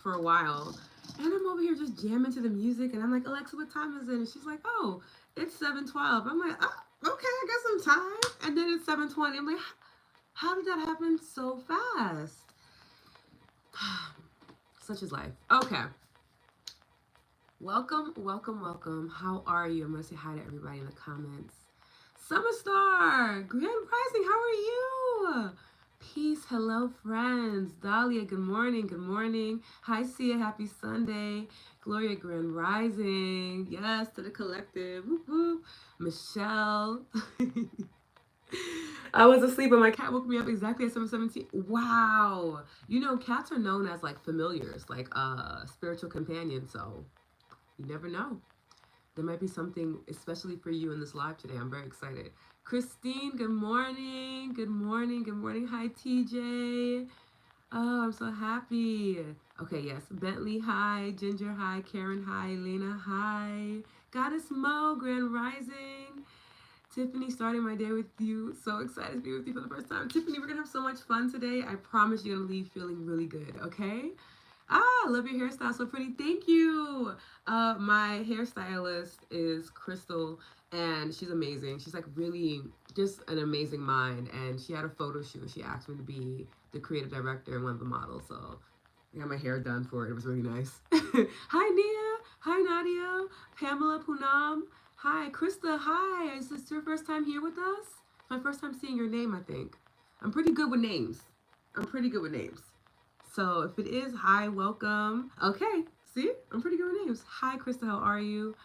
for a while. And I'm over here just jamming to the music, and I'm like, Alexa, what time is it? And she's like, oh, it's 7:12. I'm like, oh, okay, I got some time. And then it's 7:20. I'm like, how did that happen so fast? Such is life. Okay. Welcome, welcome, welcome. How are you? I'm going to say hi to everybody in the comments. Summer Star, Grand Rising, how are you? Peace, hello, friends. Dahlia, good morning, good morning. Hi, Sia, happy Sunday. Gloria, Grand Rising. Yes, to the collective. Whoop, whoop. Michelle. I was asleep and my cat woke me up exactly at 7:17. Wow. You know, cats are known as like familiars, like spiritual companions, so you never know. There might be something especially for you in this live today. I'm very excited. Christine, good morning. Good morning. Good morning. Hi, TJ. Oh, I'm so happy. Okay, yes. Bentley, hi. Ginger, hi. Karen, hi. Elena, hi. Goddess Mo, Grand Rising. Tiffany, starting my day with you. So excited to be with you for the first time. Tiffany, we're going to have so much fun today. I promise you're going to leave feeling really good, okay? Ah, I love your hairstyle. So pretty. Thank you. My hairstylist is Crystal, and she's amazing. She's like really just an amazing mind. And she had a photo shoot. She asked me to be the creative director and one of the models. So I got my hair done for it. It was really nice. Hi, Nia. Hi, Nadia. Pamela Punam. Hi, Krista. Hi. Is this your first time here with us? It's my first time seeing your name, I think. I'm pretty good with names. I'm pretty good with names. So if it is, hi, welcome. Okay, see, I'm pretty good with names. Hi, Krista, how are you?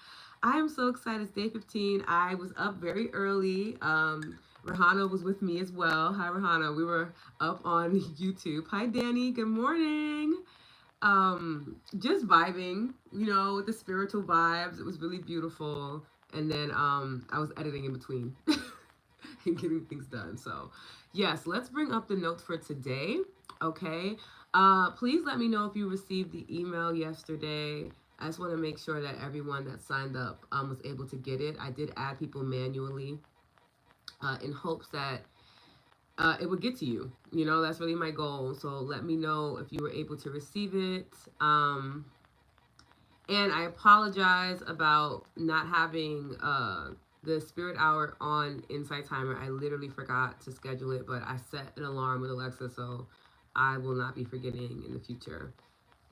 I am so excited. It's day 15. I was up very early. Rahana was with me as well. Hi, Rahana. We were up on YouTube. Hi, Danny. Good morning. Just vibing, you know, with the spiritual vibes. It was really beautiful. And then I was editing in between and getting things done. So, yes, let's bring up the notes for today. Okay. Please let me know if you received the email yesterday. I just want to make sure that everyone that signed up was able to get it. I did add people manually in hopes that it would get to you. You know, that's really my goal. So let me know if you were able to receive it. And I apologize about not having the spirit hour on Insight Timer. I literally forgot to schedule it, but I set an alarm with Alexa, so I will not be forgetting in the future.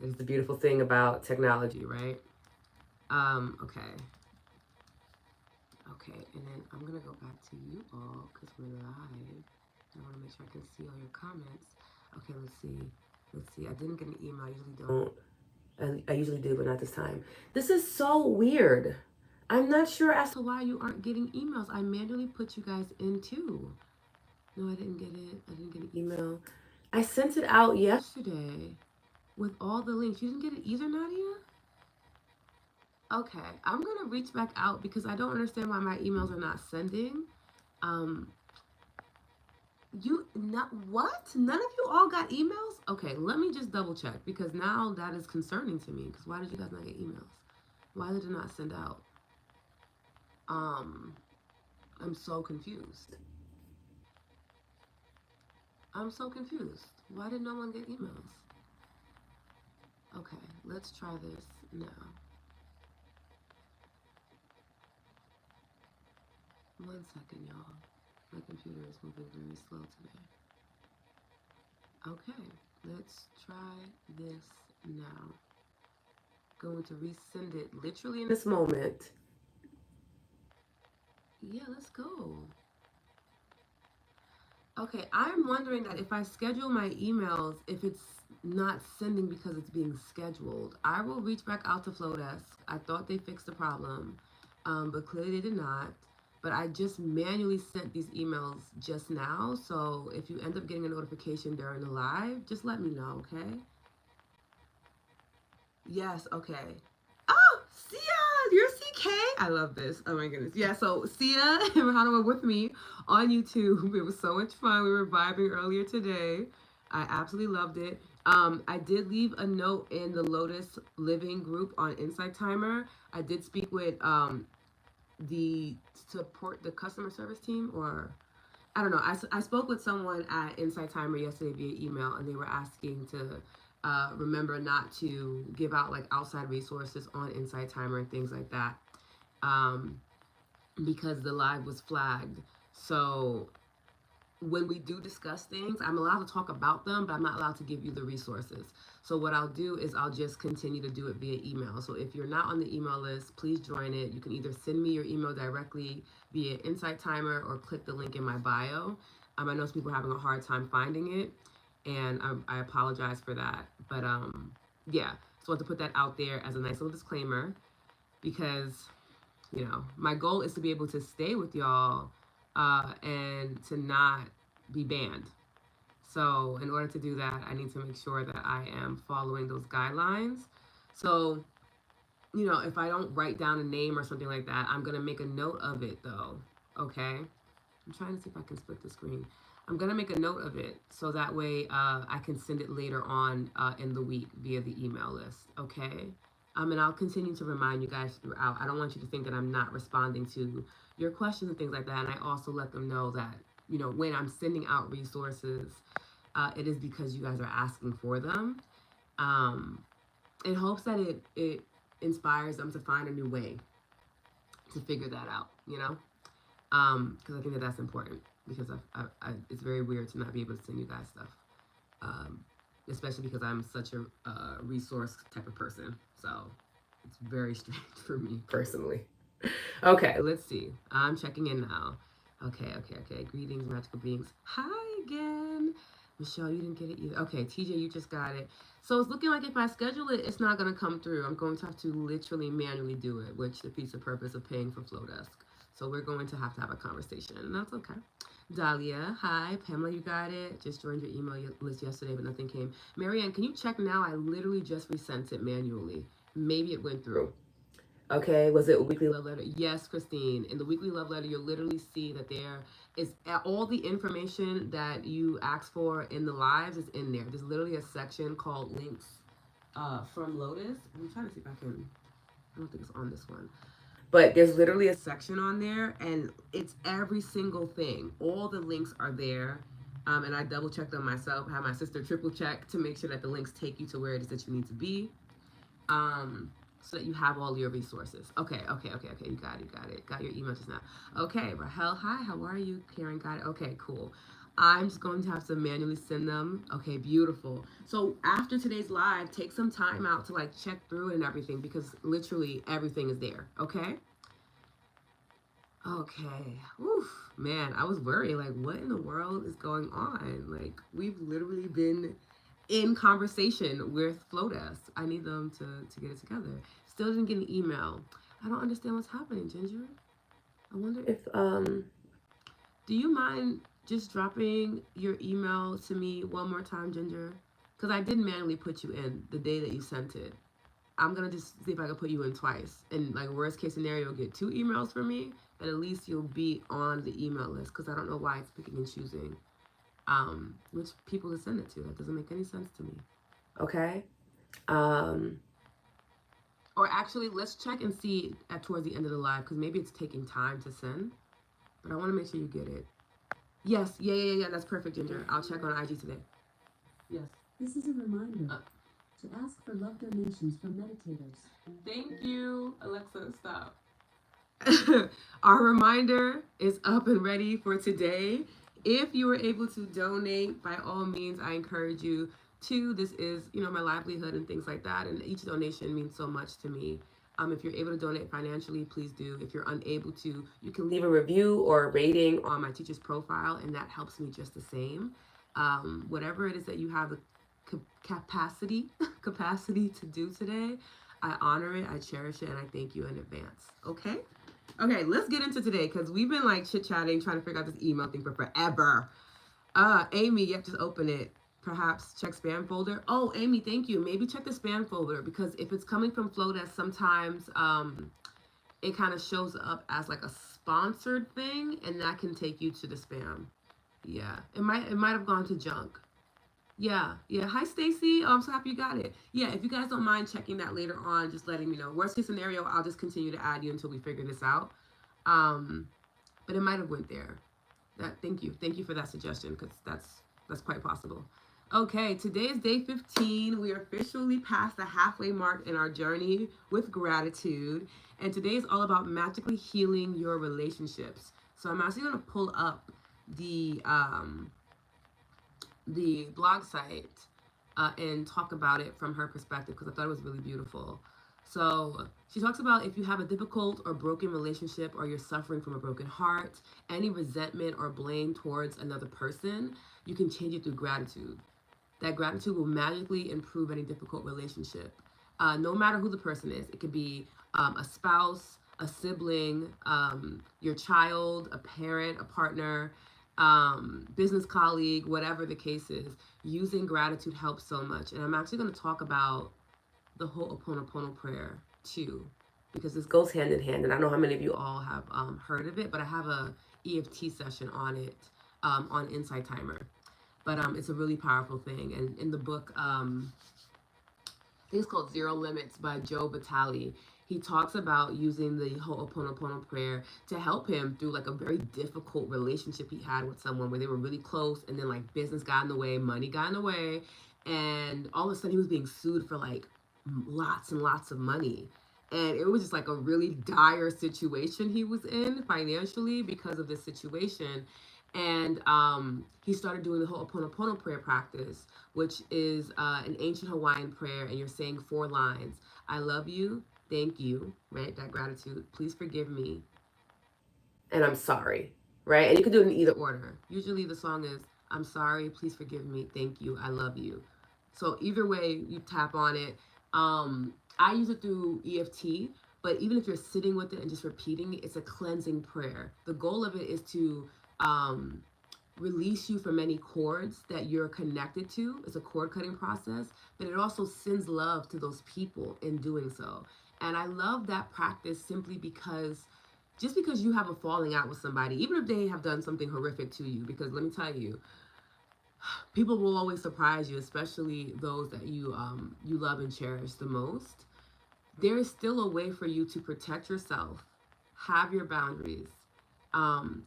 It's the beautiful thing about technology, right? Okay. Okay, and then I'm gonna go back to you all because we're live. I want to make sure I can see all your comments. Okay, let's see. Let's see. I didn't get an email. I usually don't. I usually do, but not this time. This is so weird. I'm not sure as to why you aren't getting emails. I manually put you guys in too. No, I didn't get it. I didn't get an email. I sent it out yesterday with all the links. You didn't get it either, Nadia? Okay, I'm gonna reach back out because I don't understand why my emails are not sending. Um, you not what? None of you all got emails? Okay, let me just double check because now that is concerning to me. Because why did you guys not get emails? Why did it not send out? Um, I'm so confused. I'm so confused. Why did no one get emails? Okay, let's try this now. One second, y'all. My computer is moving very slow today. Okay, let's try this now. Going to resend it literally in this moment. Yeah, let's go. Okay, I'm wondering that if I schedule my emails, if it's not sending because it's being scheduled. I will reach back out to Flowdesk. I thought they fixed the problem, but clearly they did not. But I just manually sent these emails just now. So if you end up getting a notification during the live, just let me know, okay? Yes, okay. Oh, Sia, you're CK. I love this. Oh my goodness. Yeah, so Sia and Rahana were with me on YouTube. It was so much fun. We were vibing earlier today. I absolutely loved it. I did leave a note in the Lotus Living group on Insight Timer. I did speak with the support, the customer service team, or I don't know. I spoke with someone at Insight Timer yesterday via email, and they were asking to remember not to give out like outside resources on Insight Timer and things like that, um, because the live was flagged. So when we do discuss things, I'm allowed to talk about them, but I'm not allowed to give you the resources. So what I'll do is I'll just continue to do it via email. So if you're not on the email list, please join it. You can either send me your email directly via Insight Timer or click the link in my bio. I know some people are having a hard time finding it, and I apologize for that. But yeah, just want to put that out there as a nice little disclaimer, because my goal is to be able to stay with y'all and to not be banned. So in order to do that, I need to make sure that I am following those guidelines. So, if I don't write down a name or something like that, I'm going to make a note of it though. Okay? I'm trying to see if I can split the screen. I'm going to make a note of it so that way I can send it later on in the week via the email list. Okay? And I'll continue to remind you guys throughout. I don't want you to think that I'm not responding to your questions and things like that. And I also let them know that, when I'm sending out resources, it is because you guys are asking for them, in hopes that it inspires them to find a new way to figure that out, because I think that that's important, because it's very weird to not be able to send you guys stuff, especially because I'm such a resource type of person. So it's very strange for me personally. Okay, let's see. I'm checking in now. Okay. Greetings, magical beings. Hi again. Michelle, you didn't get it either. Okay, TJ, you just got it. So it's looking like if I schedule it, it's not going to come through. I'm going to have to literally manually do it, which defeats the purpose of paying for Flowdesk. So we're going to have a conversation, and that's okay. Dahlia, hi. Pamela, you got it. Just joined your email list yesterday, but nothing came. Marianne, can you check now? I literally just resent it manually. Maybe it went through. Okay, was it a weekly love letter? Yes, Christine. In the weekly love letter, you'll literally see that there is all the information that you asked for in the lives is in there. There's literally a section called links from Lotus. I'm trying to see if I can. I don't think it's on this one. But there's literally a section on there, and it's every single thing. All the links are there. And I double checked them myself. Have my sister triple check to make sure that the links take you to where it is that you need to be. So that you have all your resources. Okay. You got it. Got your email just now. Okay, Rahel, hi, how are you? Karen, got it. Okay, cool. I'm just going to have to manually send them. Okay, beautiful. So after today's live, take some time out to check through it and everything, because literally everything is there. Okay? Okay. Oof, man, I was worried. What in the world is going on? We've literally been in conversation with Flowdesk. I need them to get it together. Still didn't get an email. I don't understand what's happening, Ginger. I wonder if do you mind just dropping your email to me one more time, Ginger? Because I did manually put you in the day that you sent it. I'm gonna just see if I can put you in twice. And worst case scenario, you'll get 2 emails from me, but at least you'll be on the email list, because I don't know why it's picking and choosing which people to send it to. That doesn't make any sense to me. Okay? Or actually, let's check and see towards the end of the live, because maybe it's taking time to send. But I want to make sure you get it. Yes, yeah. That's perfect, Ginger. I'll check on IG today. Yes. This is a reminder to ask for love donations from meditators. Thank you, Alexa. Stop. Our reminder is up and ready for today. If you were able to donate, by all means, I encourage you to. This is, my livelihood and things like that, and each donation means so much to me. If you're able to donate financially, please do. If you're unable to, you can leave a review or a rating on my teacher's profile, and that helps me just the same. Whatever it is that you have the capacity to do today, I honor it, I cherish it, and I thank you in advance. Okay, let's get into today, because we've been chit-chatting, trying to figure out this email thing for forever. Amy, yep, just open it. Perhaps check spam folder. Oh, Amy, thank you. Maybe check the spam folder, because if it's coming from Flowdesk, sometimes it kind of shows up as a sponsored thing, and that can take you to the spam. Yeah, it might have gone to junk. Yeah. Hi, Stacy. Oh, I'm so happy you got it. Yeah, if you guys don't mind checking that later on, just letting me know. Worst case scenario, I'll just continue to add you until we figure this out. But it might have went there. Thank you for that suggestion, because that's quite possible. Okay, today is day 15. We are officially past the halfway mark in our journey with gratitude. And today is all about magically healing your relationships. So I'm actually going to pull up the um, the blog site and talk about it from her perspective because I thought it was really beautiful. So she talks about if you have a difficult or broken relationship or you're suffering from a broken heart, any resentment or blame towards another person, you can change it through gratitude. That gratitude will magically improve any difficult relationship. No matter who the person is, it could be a spouse, a sibling, your child, a parent, a partner, business colleague, whatever the case is. Using gratitude helps so much. And I'm actually going to talk about the Ho'oponopono prayer too, because this goes hand in hand. And I don't know how many of you all have heard of it, but I have a EFT session on it on Insight Timer. But it's a really powerful thing. And in the book, I think it's called Zero Limits by Joe Vitale. He talks about using the Ho'oponopono prayer to help him through like a very difficult relationship he had with someone where they were really close, and then like business got in the way, money got in the way, and all of a sudden he was being sued for like lots and lots of money. And it was just like a really dire situation he was in financially because of this situation. And he started doing the Ho'oponopono prayer practice, which is an ancient Hawaiian prayer, and you're saying 4 lines. I love you, thank you, right? That gratitude. Please forgive me, and I'm sorry, right? And you can do it in either order. Usually the song is, I'm sorry, please forgive me, thank you, I love you. So either way, you tap on it. I use it through EFT, but even if you're sitting with it and just repeating it, it's a cleansing prayer. The goal of it is to um, release you from any cords that you're connected to. It's a cord cutting process, but it also sends love to those people in doing so. And I love that practice simply because just because you have a falling out with somebody, even if they have done something horrific to you, because let me tell you, people will always surprise you, especially those that you love and cherish the most. There is still a way for you to protect yourself, have your boundaries,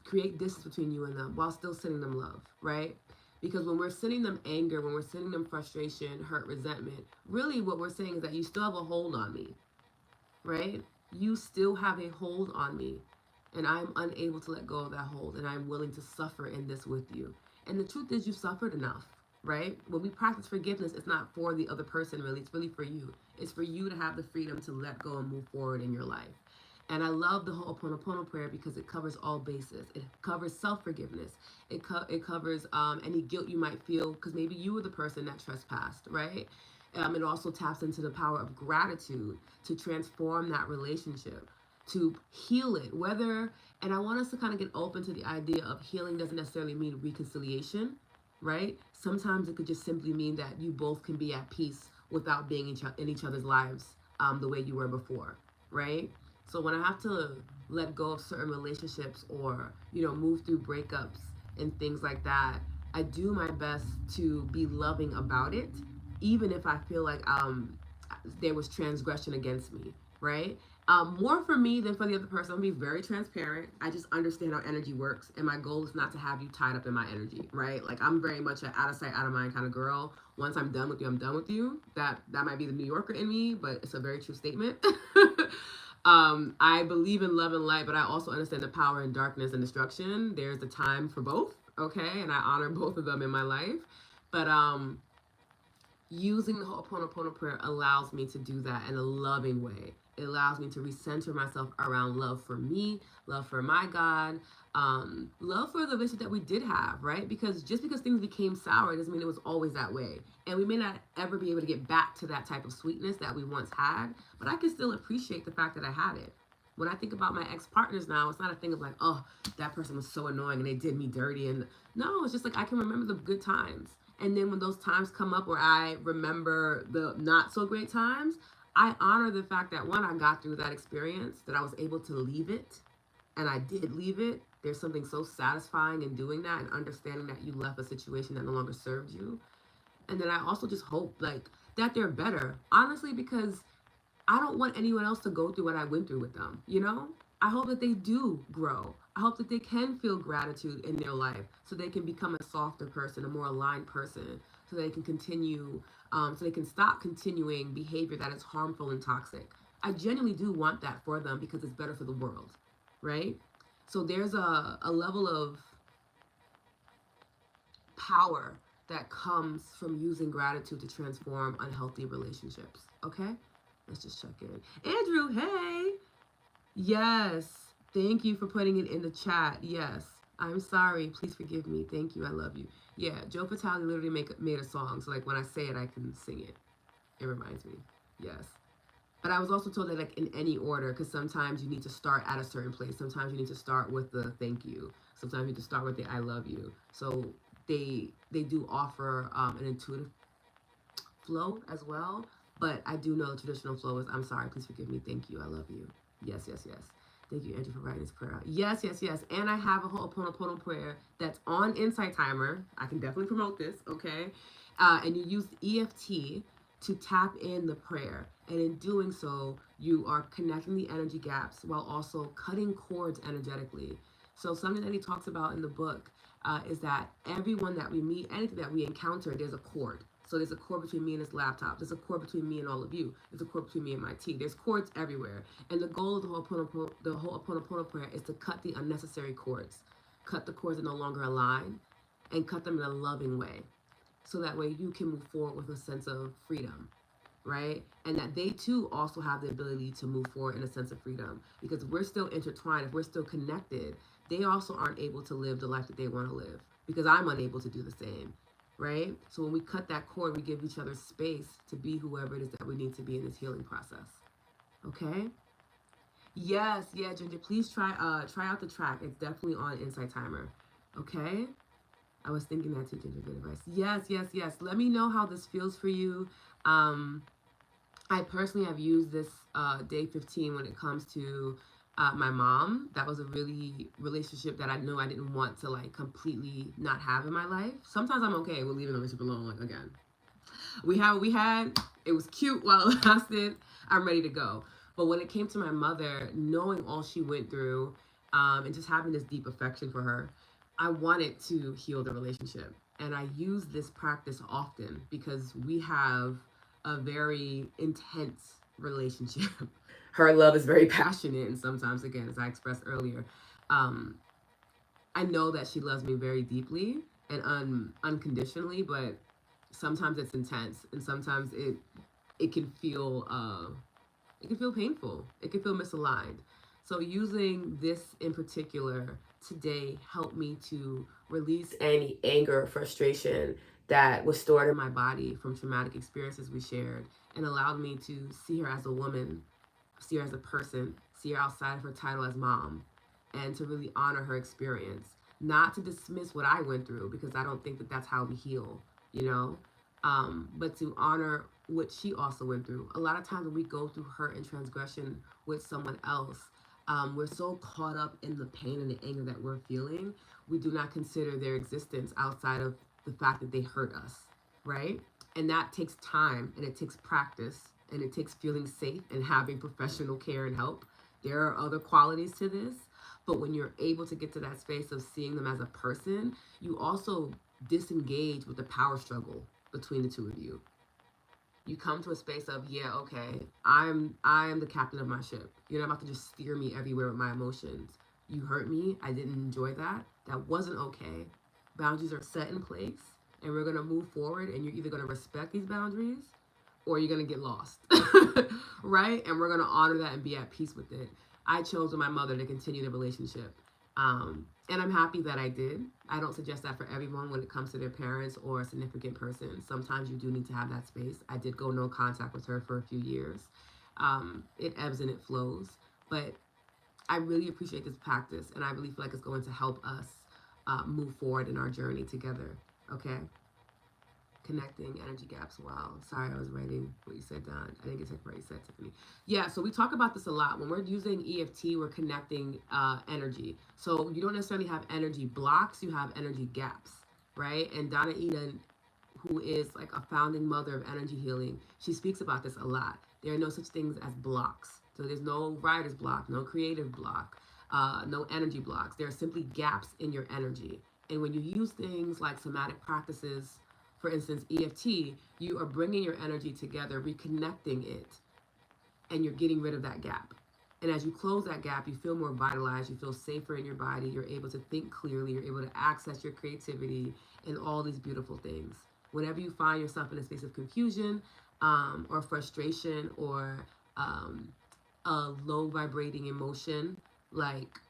create distance between you and them while still sending them love, right? Because when we're sending them anger, when we're sending them frustration, hurt, resentment, really what we're saying is that you still have a hold on me, right? You still have a hold on me, and I'm unable to let go of that hold, and I'm willing to suffer in this with you. And the truth is, you've suffered enough, right? When we practice forgiveness, it's not for the other person, really. It's really for you. It's for you to have the freedom to let go and move forward in your life. And I love the Ho'oponopono prayer because it covers all bases. It covers self forgiveness. It covers any guilt you might feel because maybe you were the person that trespassed, right? It also taps into the power of gratitude to transform that relationship, to heal it. And I want us to kind of get open to the idea of healing doesn't necessarily mean reconciliation, right? Sometimes it could just simply mean that you both can be at peace without being in each other's lives the way you were before, right? So when I have to let go of certain relationships or, move through breakups and things like that, I do my best to be loving about it, even if I feel like there was transgression against me, right? More for me than for the other person. I'm gonna be very transparent. I just understand how energy works, and my goal is not to have you tied up in my energy, right? Like I'm very much an out of sight, out of mind kind of girl. Once I'm done with you, I'm done with you. That might be the New Yorker in me, but it's a very true statement. I believe in love and light, but I also understand the power in darkness and destruction. There's a time for both, okay, and I honor both of them in my life. But using the Ho'oponopono prayer allows me to do that in a loving way. It allows me to recenter myself around love for me, love for my God, love for the relationship that we did have, right? Because just because things became sour doesn't mean it was always that way. And we may not ever be able to get back to that type of sweetness that we once had, but I can still appreciate the fact that I had it. When I think about my ex-partners now, it's not a thing of like, oh, that person was so annoying and they did me dirty. And no, it's just like I can remember the good times. And then when those times come up where I remember the not so great times, I honor the fact that one, I got through that experience, that I was able to leave it, and I did leave it. There's something so satisfying in doing that and understanding that you left a situation that no longer served you. And then I also just hope like that they're better, honestly, because I don't want anyone else to go through what I went through with them, you know? I hope that they do grow. I hope that they can feel gratitude in their life so they can become a softer person, a more aligned person, so they can continue, so they can stop continuing behavior that is harmful and toxic. I genuinely do want that for them because it's better for the world, right? So there's a level of power that comes from using gratitude to transform unhealthy relationships. Okay? Let's just check in. Andrew, hey! Yes. Thank you for putting it in the chat. Yes. I'm sorry. Please forgive me. Thank you. I love you. Yeah, Joe Vitale literally made a song. So, like, when I say it, I can sing it. It reminds me. Yes. But I was also told that, like, in any order, because sometimes you need to start at a certain place. Sometimes you need to start with the thank you. Sometimes you need to start with the I love you. So they do offer an intuitive flow as well. But I do know the traditional flow is I'm sorry, please forgive me, thank you, I love you. Yes, yes, yes. Thank you, Andrew, for writing this prayer out. Yes, yes, yes. And I have a Ho'oponopono prayer that's on Insight Timer. I can definitely promote this, okay? And you use EFT to tap in the prayer. And in doing so, you are connecting the energy gaps while also cutting cords energetically. So something that he talks about in the book is that everyone that we meet, anything that we encounter, there's a cord. So there's a cord between me and this laptop. There's a cord between me and all of you. There's a cord between me and my tea. There's cords everywhere. And the goal of the whole prayer is to cut the unnecessary cords. Cut the cords that no longer align and cut them in a loving way. So that way you can move forward with a sense of freedom, right? And that they too also have the ability to move forward in a sense of freedom. Because we're still intertwined, if we're still connected, they also aren't able to live the life that they want to live. Because I'm unable to do the same, right? So when we cut that cord, we give each other space to be whoever it is that we need to be in this healing process. Okay? Yes, yeah, Ginger. Please try out the track. It's definitely on Insight Timer. Okay? I was thinking that too, Ginger. Good advice. Yes, yes, yes. Let me know how this feels for you. Um, I personally have used this day 15 when it comes to my mom. That was a really relationship that I know I didn't want to like completely not have in my life. Sometimes I'm okay with leaving the relationship alone. Like again, we had what we had. It was cute while it lasted. I'm ready to go. But when it came to my mother, knowing all she went through, and just having this deep affection for her, I wanted to heal the relationship. And I use this practice often because we have a very intense relationship. Her love is very passionate, and sometimes, again, as I expressed earlier, um, I know that she loves me very deeply and unconditionally, but sometimes it's intense, and sometimes it can feel painful. It can feel misaligned. So using this in particular today helped me to release any anger or frustration that was stored in my body from traumatic experiences we shared and allowed me to see her as a woman, see her as a person, see her outside of her title as mom, and to really honor her experience. Not to dismiss what I went through because I don't think that that's how we heal, you know, but to honor what she also went through. A lot of times when we go through hurt and transgression with someone else, we're so caught up in the pain and the anger that we're feeling, we do not consider their existence outside of the fact that they hurt us, right? And that takes time and it takes practice and it takes feeling safe and having professional care and help. There are other qualities to this, but when you're able to get to that space of seeing them as a person, you also disengage with the power struggle between the two of you. You come to a space of, yeah, okay, I am the captain of my ship. You're not about to just steer me everywhere with my emotions. You hurt me. I didn't enjoy that. That wasn't okay. Boundaries are set in place, and we're gonna move forward. And you're either gonna respect these boundaries, or you're gonna get lost, right? And we're gonna honor that and be at peace with it. I chose with my mother to continue the relationship. And I'm happy that I did. I don't suggest that for everyone when it comes to their parents or a significant person. Sometimes you do need to have that space. I did go no contact with her for a few years. It ebbs and it flows. But I really appreciate this practice, and I really feel like it's going to help us move forward in our journey together. Okay? Connecting energy gaps. Wow. Sorry, I was writing what you said, Don. I didn't get to what you said, Tiffany. Yeah, so we talk about this a lot. When we're using EFT, we're connecting energy. So you don't necessarily have energy blocks, you have energy gaps, right? And Donna Eden, who is like a founding mother of energy healing, she speaks about this a lot. There are no such things as blocks. So there's no writer's block, no creative block, no energy blocks. There are simply gaps in your energy. And when you use things like somatic practices For instance, EFT, you are bringing your energy together, reconnecting it, and you're getting rid of that gap. And as you close that gap, you feel more vitalized, you feel safer in your body, you're able to think clearly, you're able to access your creativity and all these beautiful things. Whenever you find yourself in a space of confusion or frustration or a low vibrating emotion like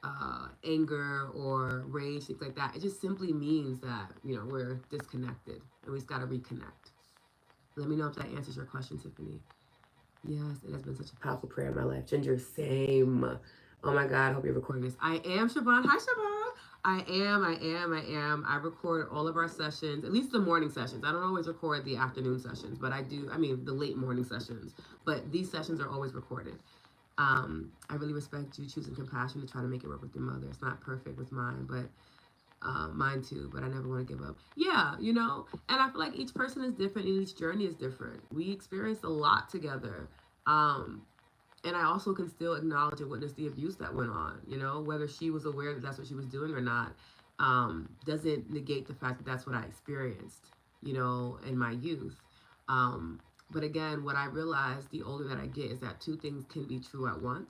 anger or rage, things like that, it just simply means that, we're disconnected and we just got to reconnect. Let me know if that answers your question, Tiffany. Yes, it has been such a powerful prayer in my life. Ginger, same. Oh my God, I hope you're recording this. I am Siobhan. Hi, Siobhan. I am. I record all of our sessions, at least the morning sessions. I don't always record the afternoon sessions, but I do, the late morning sessions. But these sessions are always recorded. I really respect you choosing compassion to try to make it work with your mother. It's not perfect with mine, but mine too, but I never want to give up. Yeah, and I feel like each person is different and each journey is different. We experienced a lot together. Um, and I also can still acknowledge and witness the abuse that went on, whether she was aware that that's what she was doing or not, doesn't negate the fact that that's what I experienced, in my youth. But again, what I realized the older that I get is that two things can be true at once,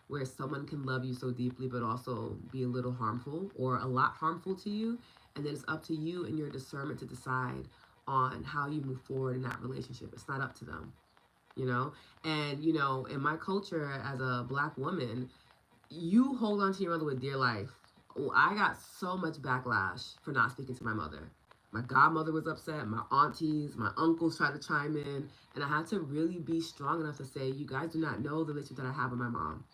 where someone can love you so deeply but also be a little harmful or a lot harmful to you. And then it's up to you and your discernment to decide on how you move forward in that relationship. It's not up to them, you know? And, in my culture as a Black woman, you hold on to your mother with dear life. Oh, I got so much backlash for not speaking to my mother. My godmother was upset, my aunties, my uncles tried to chime in, and I had to really be strong enough to say, you guys do not know the relationship that I have with my mom.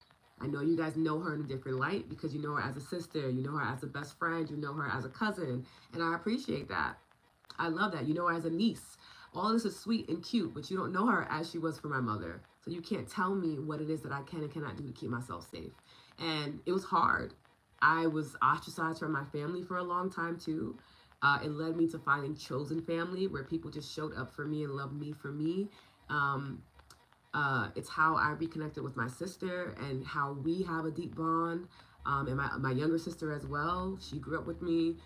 I know you guys know her in a different light because you know her as a sister, you know her as a best friend, you know her as a cousin, and I appreciate that. I love that. You know her as a niece. All this is sweet and cute, but you don't know her as she was for my mother. So you can't tell me what it is that I can and cannot do to keep myself safe. And it was hard. I was ostracized from my family for a long time too. It led me to finding chosen family where people just showed up for me and loved me for me. Um, it's how I reconnected with my sister and how we have a deep bond. And my younger sister as well. She grew up with me.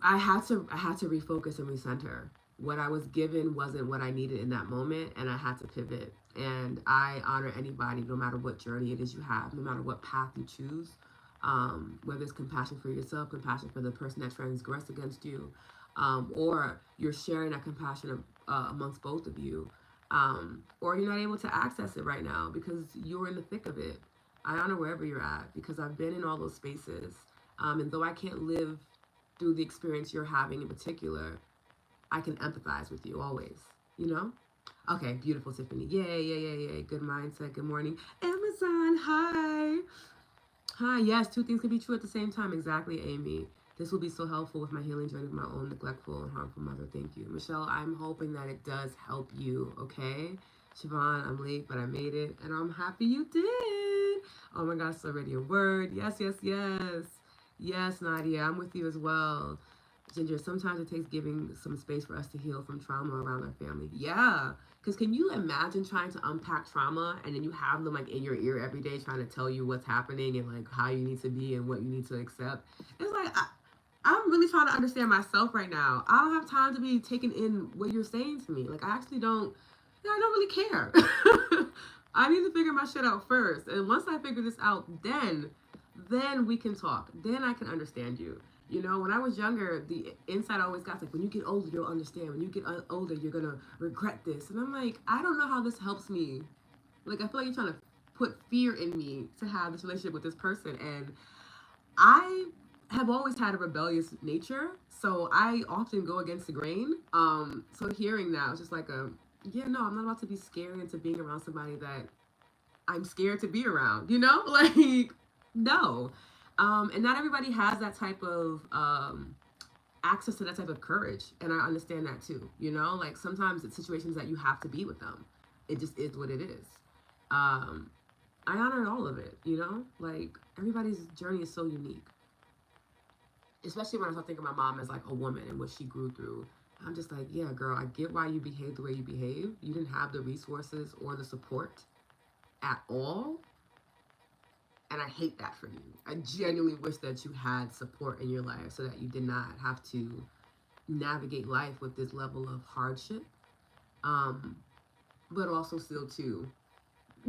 I had to refocus and recenter. What I was given wasn't what I needed in that moment, and I had to pivot. And I honor anybody, no matter what journey it is you have, no matter what path you choose, whether it's compassion for yourself, compassion for the person that transgressed against you, or you're sharing that compassion amongst both of you, or you're not able to access it right now because you're in the thick of it. I honor wherever you're at because I've been in all those spaces. And though I can't live through the experience you're having in particular, I can empathize with you always, you know? Okay, beautiful, Tiffany. Yay, yay, yay, yay. Good mindset. Good morning. Amazon, hi. Hi, yes, two things can be true at the same time. Exactly, Amy. This will be so helpful with my healing journey of my own neglectful and harmful mother. Thank you. Michelle, I'm hoping that it does help you, okay? Siobhan, I'm late, but I made it, and I'm happy you did. Oh my gosh, it's already a word. Yes, yes, yes. Yes, Nadia, I'm with you as well. Ginger, sometimes it takes giving some space for us to heal from trauma around our family. Yeah. Because can you imagine trying to unpack trauma and then you have them like in your ear every day trying to tell you what's happening and like how you need to be and what you need to accept? It's like, I'm really trying to understand myself right now. I don't have time to be taking in what you're saying to me. Like, I actually don't, I don't really care. I need to figure my shit out first. And once I figure this out, then we can talk. Then I can understand you. When I was younger, the inside always got like, when you get older, you'll understand. When you get older, you're gonna regret this. And I'm like, I don't know how this helps me. Like, I feel like you're trying to put fear in me to have this relationship with this person. And I have always had a rebellious nature, so I often go against the grain. So hearing that was just like yeah, no, I'm not about to be scared into being around somebody that I'm scared to be around, Like, no. And not everybody has that type of access to that type of courage. And I understand that too, Like, sometimes it's situations that you have to be with them. It just is what it is. I honor all of it, Like, everybody's journey is so unique. Especially when I start thinking of my mom as like a woman and what she grew through. I'm just like, yeah, girl, I get why you behave the way you behave. You didn't have the resources or the support at all. And I hate that for you. I genuinely wish that you had support in your life so that you did not have to, navigate life with this level of hardship, um, but also still too,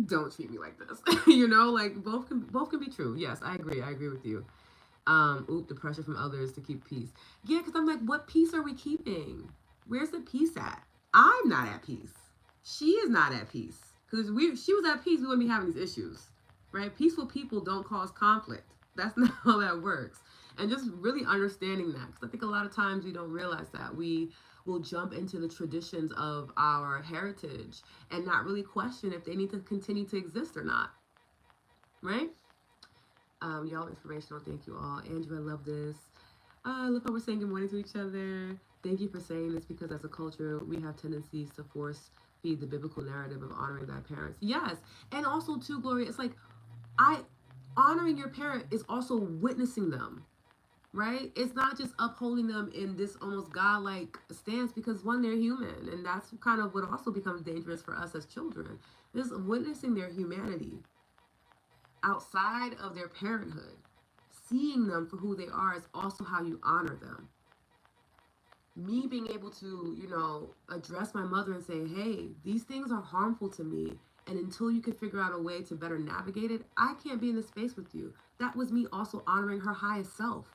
don't treat me like this. You know, like both can be true. Yes, I agree with you. The pressure from others to keep peace. Yeah, because I'm like, what peace are we keeping? Where's the peace at? I'm not at peace. She is not at peace. Because we she was at peace, we wouldn't be having these issues. Right? Peaceful people don't cause conflict. That's not how that works. And just really understanding that. Because I think a lot of times we don't realize that. We will jump into the traditions of our heritage and not really question if they need to continue to exist or not. Right? Y'all inspirational. Thank you all. Andrew, I love this. Look how we're saying good morning to each other. Thank you for saying this because as a culture, we have tendencies to force feed the biblical narrative of honoring thy parents. Yes. And also, too, Gloria, it's like, I honoring your parent is also witnessing them, right? It's not just upholding them in this almost godlike stance because one, they're human, and that's kind of what also becomes dangerous for us as children. Is witnessing their humanity outside of their parenthood. Seeing them for who they are is also how you honor them. Me being able to, address my mother and say, hey, these things are harmful to me. And until you can figure out a way to better navigate it, I can't be in this space with you. That was me also honoring her highest self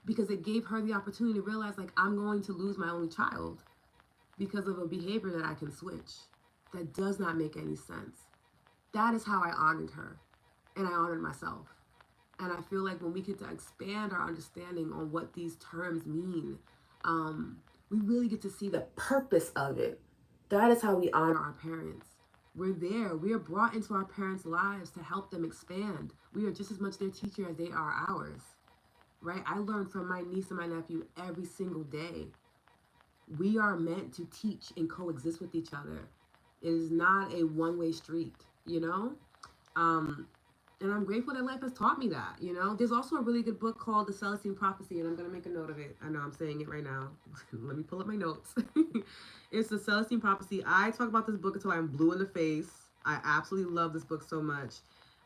because it gave her the opportunity to realize, like, I'm going to lose my only child because of a behavior that I can switch. That does not make any sense. That is how I honored her. And I honored myself. And I feel like when we get to expand our understanding on what these terms mean, we really get to see the purpose of it. That is how we honor our parents. We're there. We are brought into our parents' lives to help them expand. We are just as much their teacher as they are ours. Right? I learn from my niece and my nephew every single day. We are meant to teach and coexist with each other. It is not a one-way street, you know? And I'm grateful that life has taught me that, There's also a really good book called The Celestine Prophecy, and I'm going to make a note of it. I know I'm saying it right now. Let me pull up my notes. It's The Celestine Prophecy. I talk about this book until I'm blue in the face. I absolutely love this book so much.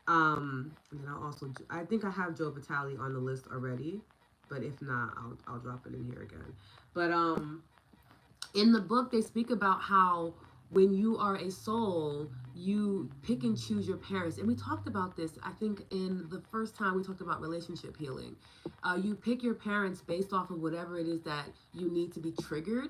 And then I think I have Joe Vitale on the list already, but if not, I'll drop it in here again. But in the book, they speak about how when you are a soul, you pick and choose your parents. And we talked about this, I think, in the first time we talked about relationship healing. You pick your parents based off of whatever it is that you need to be triggered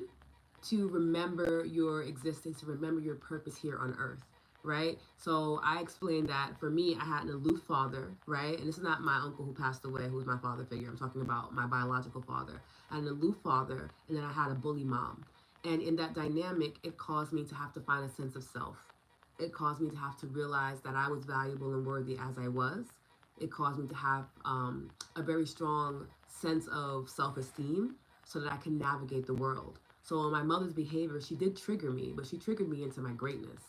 to remember your existence, to remember your purpose here on earth. Right? So I explained that for me, I had an aloof father, right? And this is not my uncle who passed away, who was my father figure. I'm talking about my biological father. I had an aloof father, and then I had a bully mom. And in that dynamic, it caused me to have to find a sense of self. It caused me to have to realize that I was valuable and worthy as I was. It caused me to have a very strong sense of self-esteem so that I can navigate the world. So my mother's behavior, she did trigger me, but she triggered me into my greatness.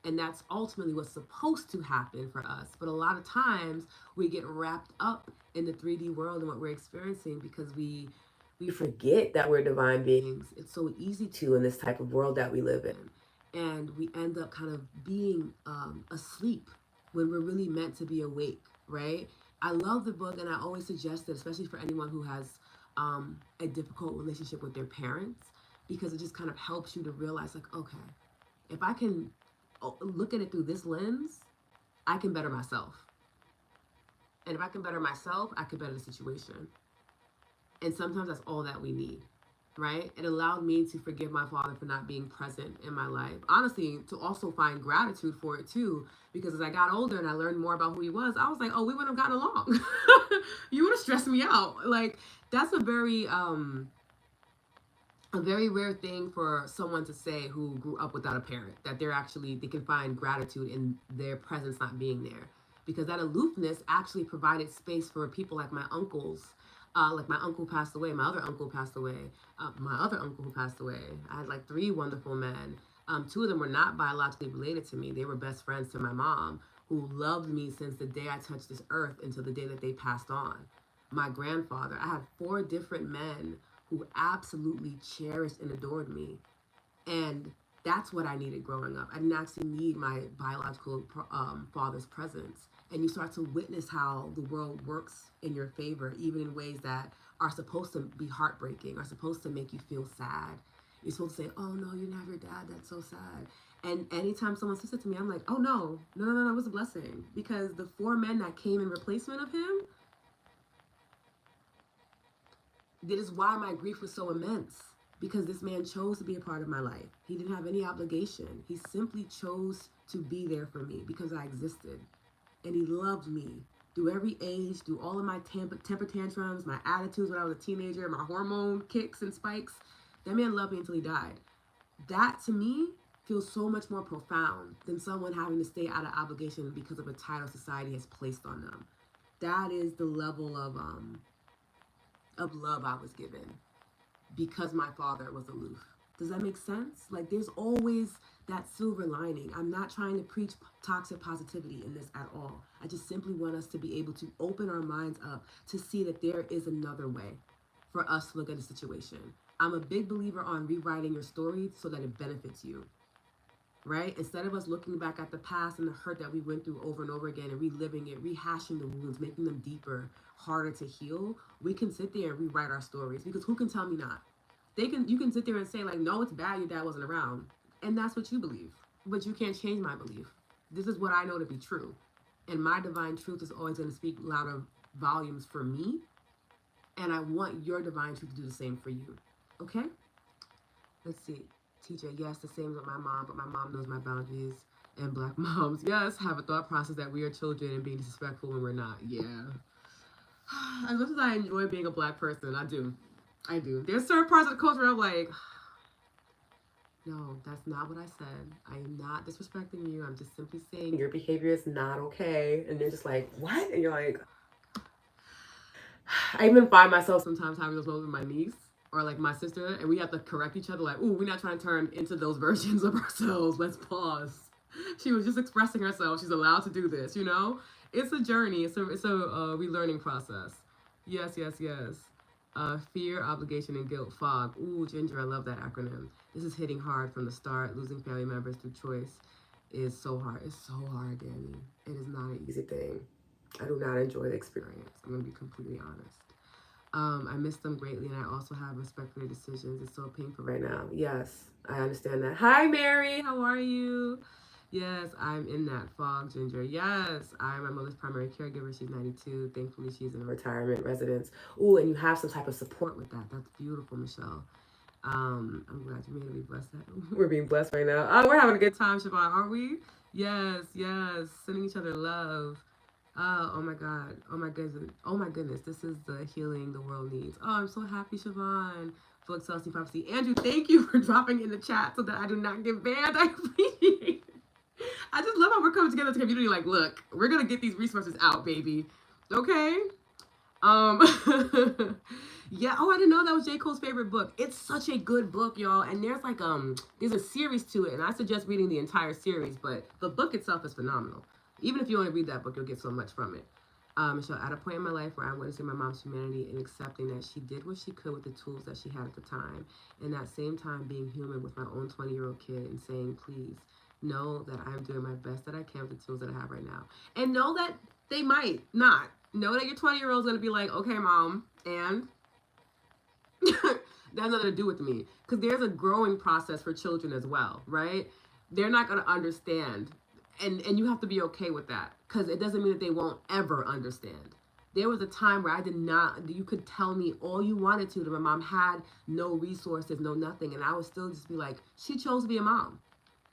And that's ultimately what's supposed to happen for us. But a lot of times we get wrapped up in the 3D world and what we're experiencing because we forget that we're divine beings. It's so easy to in this type of world that we live in. And we end up kind of being asleep when we're really meant to be awake, right? I love the book, and I always suggest it, especially for anyone who has a difficult relationship with their parents, because it just kind of helps you to realize, like, okay, if I can look at it through this lens, I can better myself. And if I can better myself, I can better the situation. And sometimes that's all that we need, right? It allowed me to forgive my father for not being present in my life. Honestly, to also find gratitude for it too, because as I got older and I learned more about who he was, I was like, oh, we wouldn't have gotten along. You would have stressed me out. Like, that's a very rare thing for someone to say who grew up without a parent, that they can find gratitude in their presence not being there, because that aloofness actually provided space for people like my uncles. Like my uncle passed away, my other uncle passed away, my other uncle who passed away. I had like three wonderful men. Two of them were not biologically related to me. They were best friends to my mom, who loved me since the day I touched this earth until the day that they passed on. My grandfather, I had four different men who absolutely cherished and adored me. And that's what I needed growing up. I didn't actually need my biological father's presence. And you start to witness how the world works in your favor, even in ways that are supposed to be heartbreaking, are supposed to make you feel sad. You're supposed to say, oh no, you didn't have your dad, that's so sad. And anytime someone says it to me, I'm like, oh no, no, no, no, no, it was a blessing. Because the four men that came in replacement of him, that is why my grief was so immense. Because this man chose to be a part of my life. He didn't have any obligation. He simply chose to be there for me because I existed. And he loved me through every age, through all of my temper tantrums, my attitudes when I was a teenager, my hormone kicks and spikes. That man loved me until he died. That to me feels so much more profound than someone having to stay out of obligation because of a title society has placed on them. That is the level of love I was given because my father was aloof. Does that make sense? Like, there's always that silver lining. I'm not trying to preach toxic positivity in this at all. I just simply want us to be able to open our minds up to see that there is another way for us to look at a situation. I'm a big believer on rewriting your story so that it benefits you, right? Instead of us looking back at the past and the hurt that we went through over and over again and reliving it, rehashing the wounds, making them deeper, harder to heal, we can sit there and rewrite our stories, because who can tell me not? You can sit there and say like, no, it's bad your dad wasn't around, and that's what you believe, but you can't change my belief. This is what I know to be true, and my divine truth is always going to speak louder volumes for me, and I want your divine truth to do the same for you. Okay, let's see. Teacher, yes, the same with my mom, but my mom knows my boundaries. And black moms, yes, have a thought process that we are children and being disrespectful when we're not. Yeah. As much as I enjoy being a black person, I do. I do. There's certain parts of the culture I'm like, no, that's not what I said. I am not disrespecting you. I'm just simply saying your behavior is not okay. And they're just like, what? And you're like, I even find myself sometimes having those moments with my niece or like my sister, and we have to correct each other. Like, ooh, we're not trying to turn into those versions of ourselves. Let's pause. She was just expressing herself. She's allowed to do this. You know, it's a journey. It's a relearning process. Yes, yes, yes. Fear, obligation, and guilt. Fog. Ooh, Ginger, I love that acronym. This is hitting hard from the start. Losing family members through choice is so hard. It's so hard, Danny. It is not an easy thing. I do not enjoy the experience. I'm going to be completely honest. I miss them greatly, and I also have respect for their decisions. It's so painful right now. Yes, I understand that. Hi, Mary. How are you? Yes, I'm in that fog, Ginger. Yes, I'm my mother's primary caregiver. She's 92. Thankfully, she's in a retirement residence. Ooh, and you have some type of support with that. That's beautiful, Michelle. I'm glad you made me blessed. We're being blessed right now. Oh, we're having a good time, Siobhan, aren't we? Yes, yes. Sending each other love. Oh my God. Oh my goodness. Oh my goodness. This is the healing the world needs. Oh, I'm so happy, Siobhan. Full Excelsior Prophecy. Andrew, thank you for dropping in the chat so that I do not get banned. I appreciate it. I just love how we're coming together as a community. Like, look, we're gonna get these resources out, baby. Okay. Um, yeah. Oh, I didn't know that was J. Cole's favorite book. It's such a good book, y'all. And there's a series to it, and I suggest reading the entire series. But the book itself is phenomenal. Even if you want to read that book, you'll get so much from it. Michelle, at a point in my life where I'm witnessing my mom's humanity and accepting that she did what she could with the tools that she had at the time, and at the same time being human with my own 20-year-old kid and saying, please know that I'm doing my best that I can with the tools that I have right now, and know that they might not. Know that your 20-year-old is gonna be like, okay, mom, and that has nothing to do with me, because there's a growing process for children as well, right? They're not gonna understand, and you have to be okay with that, because it doesn't mean that they won't ever understand. There was a time where I did not, you could tell me all you wanted to, that my mom had no resources, no nothing, and I would still just be like, she chose to be a mom.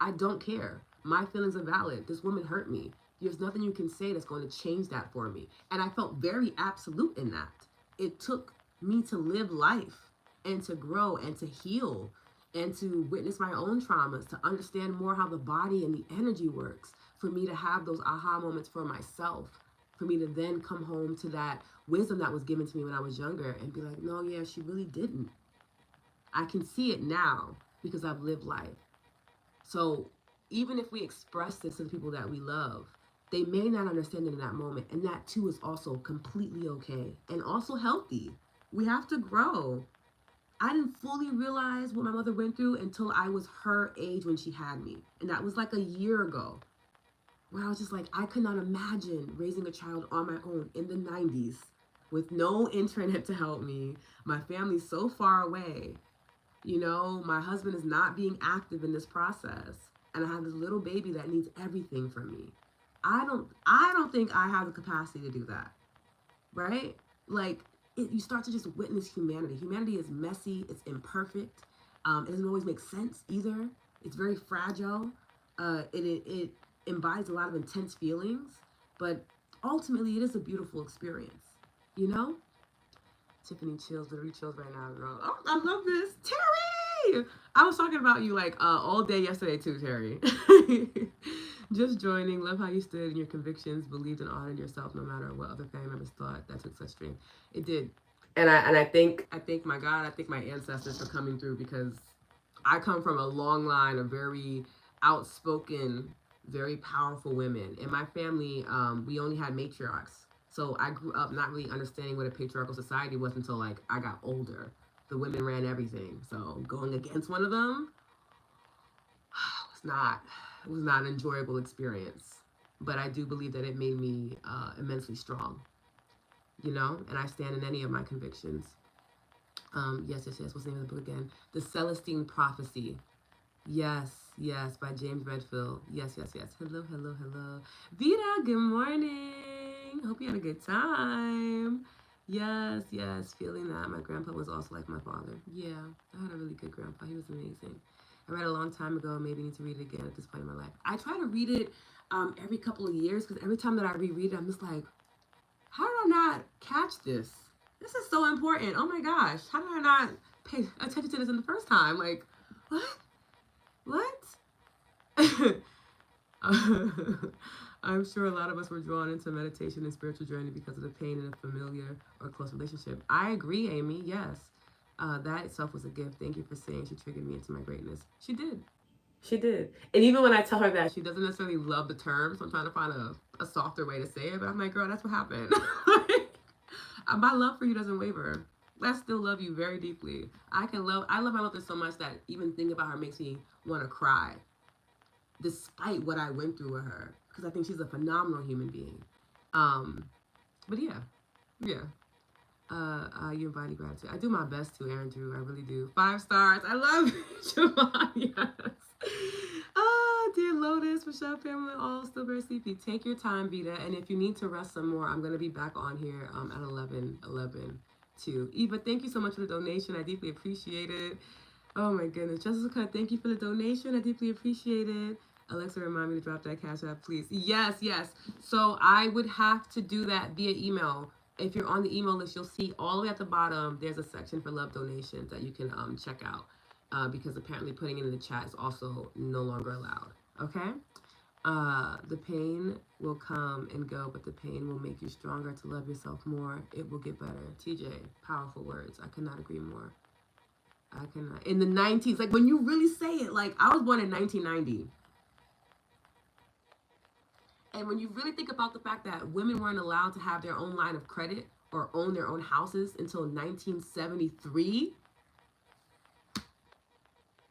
I don't care. My feelings are valid. This woman hurt me. There's nothing you can say that's going to change that for me. And I felt very absolute in that. It took me to live life and to grow and to heal and to witness my own traumas, to understand more how the body and the energy works, for me to have those aha moments for myself, for me to then come home to that wisdom that was given to me when I was younger and be like, no, yeah, she really didn't. I can see it now because I've lived life. So even if we express this to the people that we love, they may not understand it in that moment. And that too is also completely okay and also healthy. We have to grow. I didn't fully realize what my mother went through until I was her age when she had me. And that was like a year ago, where I was just like, I could not imagine raising a child on my own in the 90s. with no internet to help me. My family's so far away. You know, my husband is not being active in this process. And I have this little baby that needs everything from me. I don't think I have the capacity to do that. Right? Like you start to just witness humanity. Humanity is messy, it's imperfect. It doesn't always make sense either. It's very fragile. It embodies a lot of intense feelings, but ultimately it is a beautiful experience. You know? Tiffany chills, literally chills right now, girl. Oh, I love this. Terry! I was talking about you like all day yesterday too, Terry. Just joining. Love how you stood in your convictions, believed and honored yourself no matter what other family members thought. That took such strength. It did. And I think my God, I thank my ancestors for coming through because I come from a long line of very outspoken, very powerful women. In my family, we only had matriarchs. So I grew up not really understanding what a patriarchal society was until like I got older. The women ran everything. So going against one of them was not it was not an enjoyable experience. But I do believe that it made me immensely strong, you know, and I stand in any of my convictions. Yes. What's the name of the book again? The Celestine Prophecy. Yes, yes, by James Redfield. Yes. Hello. Vita, good morning. Hope you had a good time. Yes, feeling that. My grandpa was also like my father. Yeah, I had a really good grandpa. He was amazing. I read it a long time ago. Maybe need to read it again at this point in my life. I try to read it every couple of years because every time that I reread it, I'm just like, how did I not catch this? This is so important. Oh my gosh, how did I not pay attention to this in the first time? Like, what? What? I'm sure a lot of us were drawn into meditation and spiritual journey because of the pain in a familiar or close relationship. I agree, Amy. Yes. That itself was a gift. Thank you for saying she triggered me into my greatness. She did. She did. And even when I tell her that, she doesn't necessarily love the term, so I'm trying to find a softer way to say it. But I'm like, girl, that's what happened. Like, my love for you doesn't waver. I still love you very deeply. I love my mother so much that even thinking about her makes me want to cry, despite what I went through with her, because I think she's a phenomenal human being. Um, but yeah. You embody gratitude. I do my best to, Aaron Drew. I really do. 5 stars. I love you, Siobhan. Yes. Dear Lotus, Michelle, Pamela, all still very sleepy. Take your time, Vita. And if you need to rest some more, I'm going to be back on here at 11 too. Eva, thank you so much for the donation. I deeply appreciate it. Oh my goodness. Jessica, thank you for the donation. I deeply appreciate it. Alexa, remind me to drop that cash app, please. Yes. So I would have to do that via email. If you're on the email list, you'll see all the way at the bottom, there's a section for love donations that you can check out because apparently putting it in the chat is also no longer allowed. Okay? The pain will come and go, but the pain will make you stronger to love yourself more. It will get better. TJ, powerful words. I could not agree more. I cannot. In the 90s, like when you really say it, like I was born in 1990. And when you really think about the fact that women weren't allowed to have their own line of credit or own their own houses until 1973,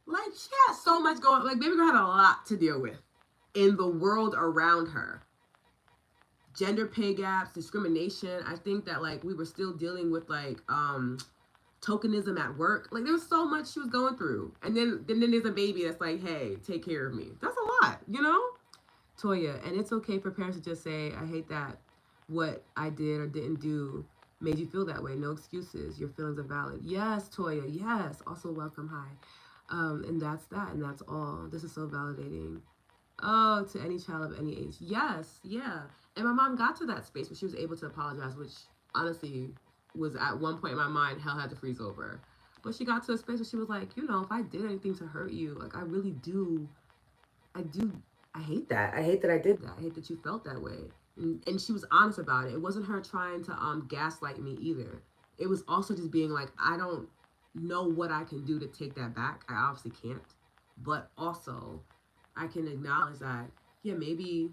like she had so much going. Like baby girl had a lot to deal with in the world around her. Gender pay gaps, discrimination. I think that like we were still dealing with like tokenism at work. Like there was so much she was going through. And then there's a baby that's like, hey, take care of me. That's a lot, you know? Toya, and it's okay for parents to just say, I hate that what I did or didn't do made you feel that way. No excuses. Your feelings are valid. Yes, Toya, yes. Also, welcome, hi. And that's that, and that's all. This is so validating. Oh, to any child of any age. Yes, yeah. And my mom got to that space where she was able to apologize, which honestly was at one point in my mind, hell had to freeze over. But she got to a space where she was like, you know, if I did anything to hurt you, like I really do, I do I hate that. I hate that I did that. I hate that you felt that way. And she was honest about it. It wasn't her trying to gaslight me either. It was also just being like, I don't know what I can do to take that back. I obviously can't. But also, I can acknowledge that, yeah, maybe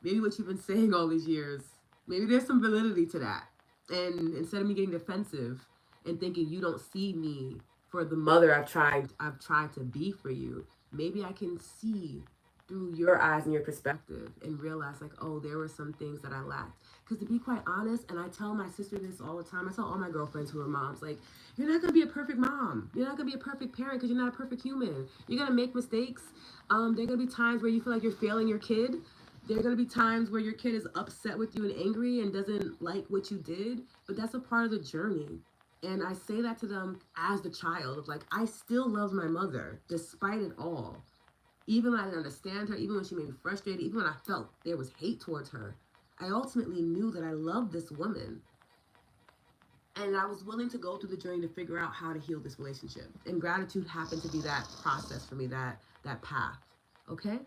what you've been saying all these years, maybe there's some validity to that. And instead of me getting defensive and thinking you don't see me for the mother I've tried to be for you, maybe I can see through your eyes and your perspective and realize like, oh, there were some things that I lacked. Because to be quite honest, and I tell my sister this all the time, I tell all my girlfriends who are moms, like, you're not gonna be a perfect mom. You're not gonna be a perfect parent because you're not a perfect human. You're gonna make mistakes. There are gonna be times where you feel like you're failing your kid. There are gonna be times where your kid is upset with you and angry and doesn't like what you did. But that's a part of the journey. And I say that to them as the child of like, I still love my mother despite it all. Even when I didn't understand her, even when she made me frustrated, even when I felt there was hate towards her, I ultimately knew that I loved this woman. And I was willing to go through the journey to figure out how to heal this relationship. And gratitude happened to be that process for me, that path. Okay?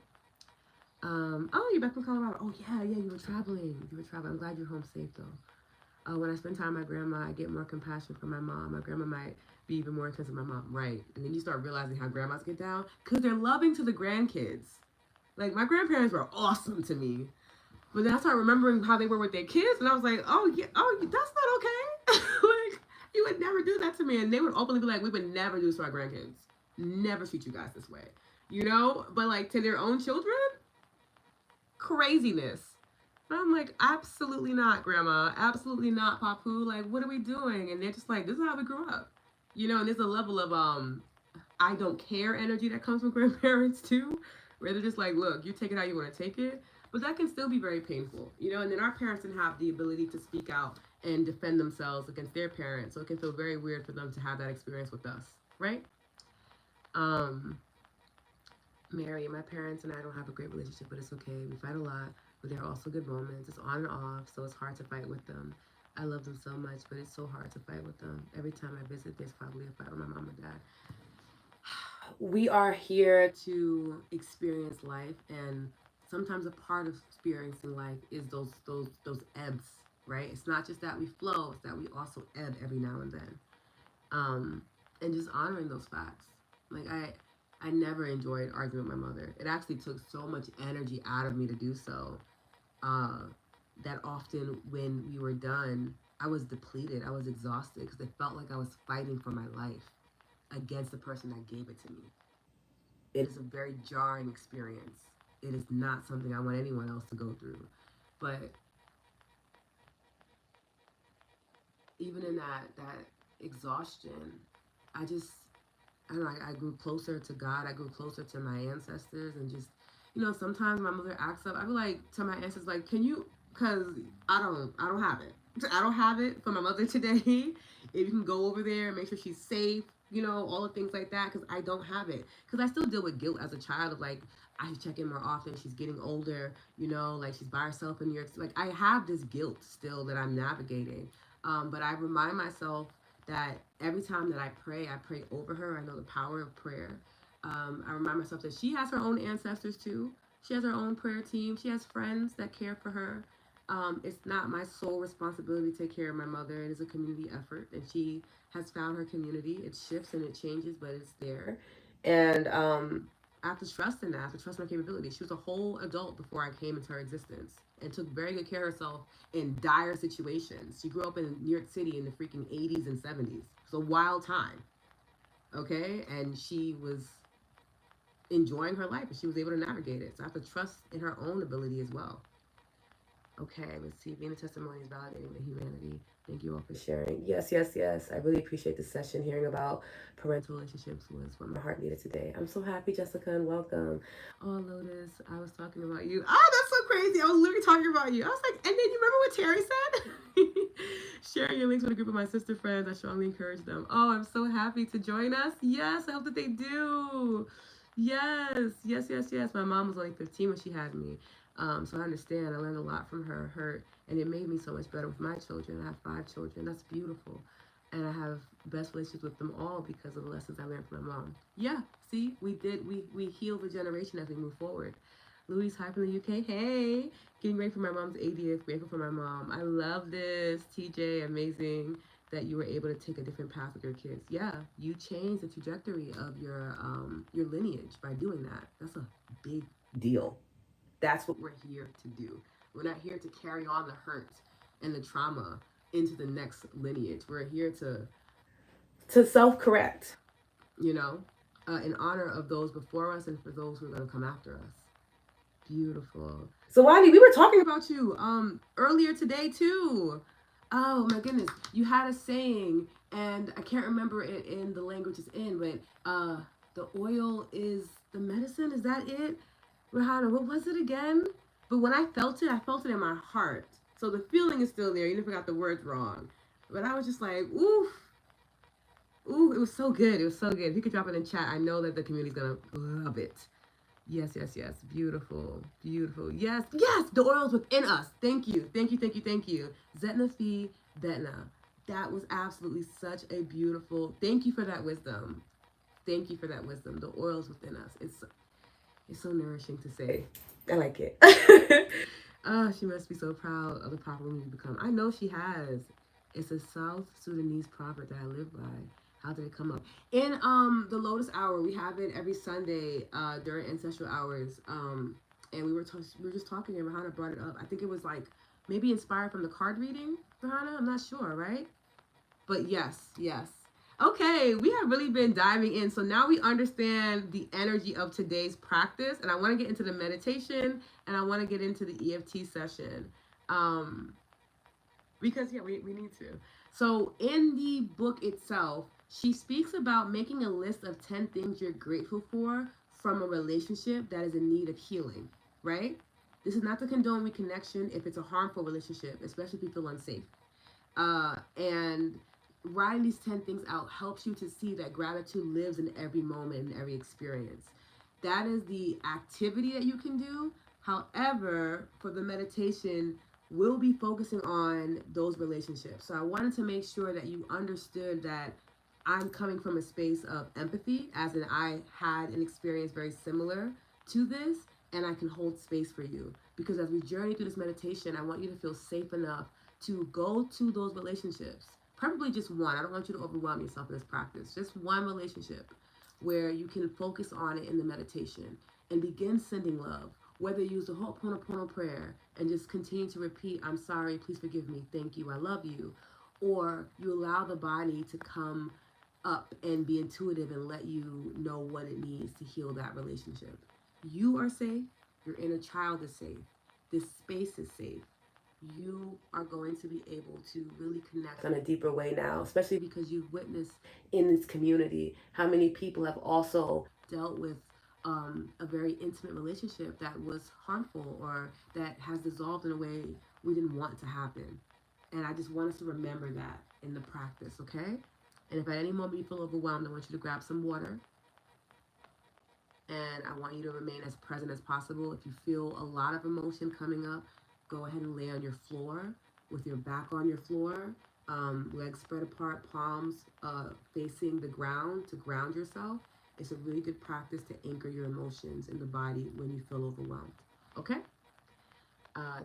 Oh, you're back from Colorado. Oh yeah, yeah, you were traveling. You were traveling. I'm glad you're home safe though. When I spend time with my grandma, I get more compassion for my mom. My grandma might be even more intense than my mom, right? And then you start realizing how grandmas get down because they're loving to the grandkids. Like my grandparents were awesome to me, but then I started remembering how they were with their kids, and I was like, oh yeah, oh that's not okay. Like you would never do that to me, and they would openly be like, we would never do this to our grandkids. Never treat you guys this way, you know. But like to their own children, craziness. And I'm like, absolutely not, Grandma. Absolutely not, Papu. Like, what are we doing? And they're just like, this is how we grew up, you know. And there's a level of I don't care energy that comes from grandparents too, where they're just like, look, you take it how you want to take it. But that can still be very painful, you know. And then our parents didn't have the ability to speak out and defend themselves against their parents, so it can feel very weird for them to have that experience with us, right? Um, Mary, my parents and I don't have a great relationship, but it's okay. We fight a lot, but there are also good moments. It's on and off, so it's hard to fight with them. I love them so much, but it's so hard to fight with them. Every time I visit, there's probably a fight with my mom and dad. We are here to experience life, and sometimes a part of experiencing life is those ebbs, right? It's not just that we flow; it's that we also ebb every now and then. Um, and just honoring those facts. Like I never enjoyed arguing with my mother. It actually took so much energy out of me to do so. Uh, that often when we were done, I was depleted. I was exhausted because it felt like I was fighting for my life against the person that gave it to me. It is a very jarring experience. It is not something I want anyone else to go through. But even in that exhaustion, I just I don't know, I grew closer to God. I grew closer to my ancestors, and just, you know, sometimes my mother acts up. I be like to my ancestors, like, can you? Cause I don't have it. I don't have it for my mother today. If you can go over there and make sure she's safe, you know, all the things like that. Cause I don't have it. Cause I still deal with guilt as a child of like I should check in more often. She's getting older, you know, like she's by herself in New York. Like I have this guilt still that I'm navigating. But I remind myself that every time that I pray over her. I know the power of prayer. I remind myself that she has her own ancestors too. She has her own prayer team. She has friends that care for her. It's not my sole responsibility to take care of my mother. It is a community effort, and she has found her community. It shifts and it changes, but it's there. And I have to trust in that. I have to trust my capability. She was a whole adult before I came into her existence and took very good care of herself in dire situations. She grew up in New York City in the freaking 80s and 70s. It was a wild time, okay? And she was enjoying her life and she was able to navigate it. So I have to trust in her own ability as well. Okay, let's see. Being a testimony is validating the humanity. Thank you all for sharing. Yes, yes, yes. I really appreciate this session. Hearing about parental relationships was what my heart needed today. I'm so happy, Jessica, and welcome. Oh, Lotus, I was talking about you. Oh, that's so crazy. I was literally talking about you. I was like, and then you remember what Terry said? Sharing your links with a group of my sister friends. I strongly encourage them. Oh, I'm so happy to join us. Yes, I hope that they do. Yes, yes, yes, yes. My mom was only 15 when she had me. So I understand. I learned a lot from her, and it made me so much better with my children. I have 5 children. That's beautiful, and I have best relationships with them all because of the lessons I learned from my mom. Yeah, see, we heal the generation as we move forward. Louise, hi from the UK. Hey, getting ready for my mom's 80th. Grateful for my mom. I love this. TJ, amazing that you were able to take a different path with your kids. Yeah, you changed the trajectory of your lineage by doing that. That's a big deal. That's what we're here to do. We're not here to carry on the hurt and the trauma into the next lineage. We're here to self correct, you know, in honor of those before us and for those who are going to come after us. Beautiful. So Wadi, we were talking about you earlier today too. Oh my goodness. You had a saying and I can't remember it in the language it's in, but the oil is the medicine, is that it? Rahana, what was it again? But when I felt it in my heart. So the feeling is still there. You never got the words wrong. But I was just like, oof, ooh, it was so good. It was so good. If you could drop it in chat, I know that the community's gonna love it. Yes, yes, yes. Beautiful, beautiful. Yes, yes. The oil's within us. Thank you, thank you, thank you, thank you. Zetna Fi Betna. That was absolutely such a beautiful. Thank you for that wisdom. Thank you for that wisdom. The oil's within us. It's so nourishing to say. I like it. Oh, she must be so proud of the prophet woman you become. I know she has. It's a South Sudanese proverb that I live by. How did it come up? In the Lotus Hour, we have it every Sunday during ancestral hours. And we were just talking and Rahana brought it up. I think it was like maybe inspired from the card reading, Rahana. I'm not sure, right? But yes, yes. Okay, we have really been diving in. So now we understand the energy of today's practice. And I want to get into the meditation and I want to get into the EFT session. Um, because, yeah, we need to. So in the book itself, she speaks about making a list of 10 things you're grateful for from a relationship that is in need of healing, right? This is not to condone reconnection if it's a harmful relationship, especially if you feel unsafe. And writing these 10 things out helps you to see that gratitude lives in every moment and every experience. That is the activity that you can do. However, for the meditation, we'll be focusing on those relationships. So I wanted to make sure that you understood that I'm coming from a space of empathy, as in I had an experience very similar to this, and I can hold space for you. Because as we journey through this meditation, I want you to feel safe enough to go to those relationships. Preferably just one. I don't want you to overwhelm yourself in this practice. Just one relationship where you can focus on it in the meditation and begin sending love. Whether you use the Ho'oponopono prayer and just continue to repeat, I'm sorry, please forgive me, thank you, I love you. Or you allow the body to come up and be intuitive and let you know what it needs to heal that relationship. You are safe. Your inner child is safe. This space is safe. You are going to be able to really connect on a deeper way now, especially because you've witnessed in this community how many people have also dealt with a very intimate relationship that was harmful or that has dissolved in a way we didn't want to happen. And I just want us to remember that in the practice, okay? And if at any moment you feel overwhelmed, I want you to grab some water and I want you to remain as present as possible. If you feel a lot of emotion coming up, go ahead and lay on your floor with your back on your floor, legs spread apart, palms facing the ground to ground yourself. It's a really good practice to anchor your emotions in the body when you feel overwhelmed. Okay?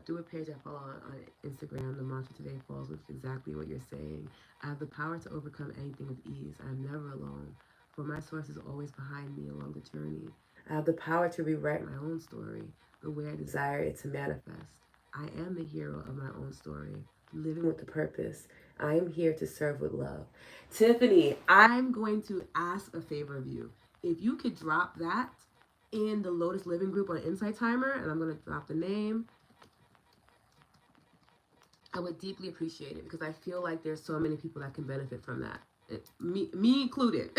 Through a page I follow on Instagram, the mantra today falls with exactly what you're saying. I have the power to overcome anything with ease. I am never alone, for my source is always behind me along the journey. I have the power to rewrite my own story the way I desire it to manifest. I am the hero of my own story, living with a purpose. I am here to serve with love. Tiffany, I'm going to ask a favor of you. If you could drop that in the Lotus Living Group on Insight Timer, and I'm going to drop the name, I would deeply appreciate it because I feel like there's so many people that can benefit from that. Me included.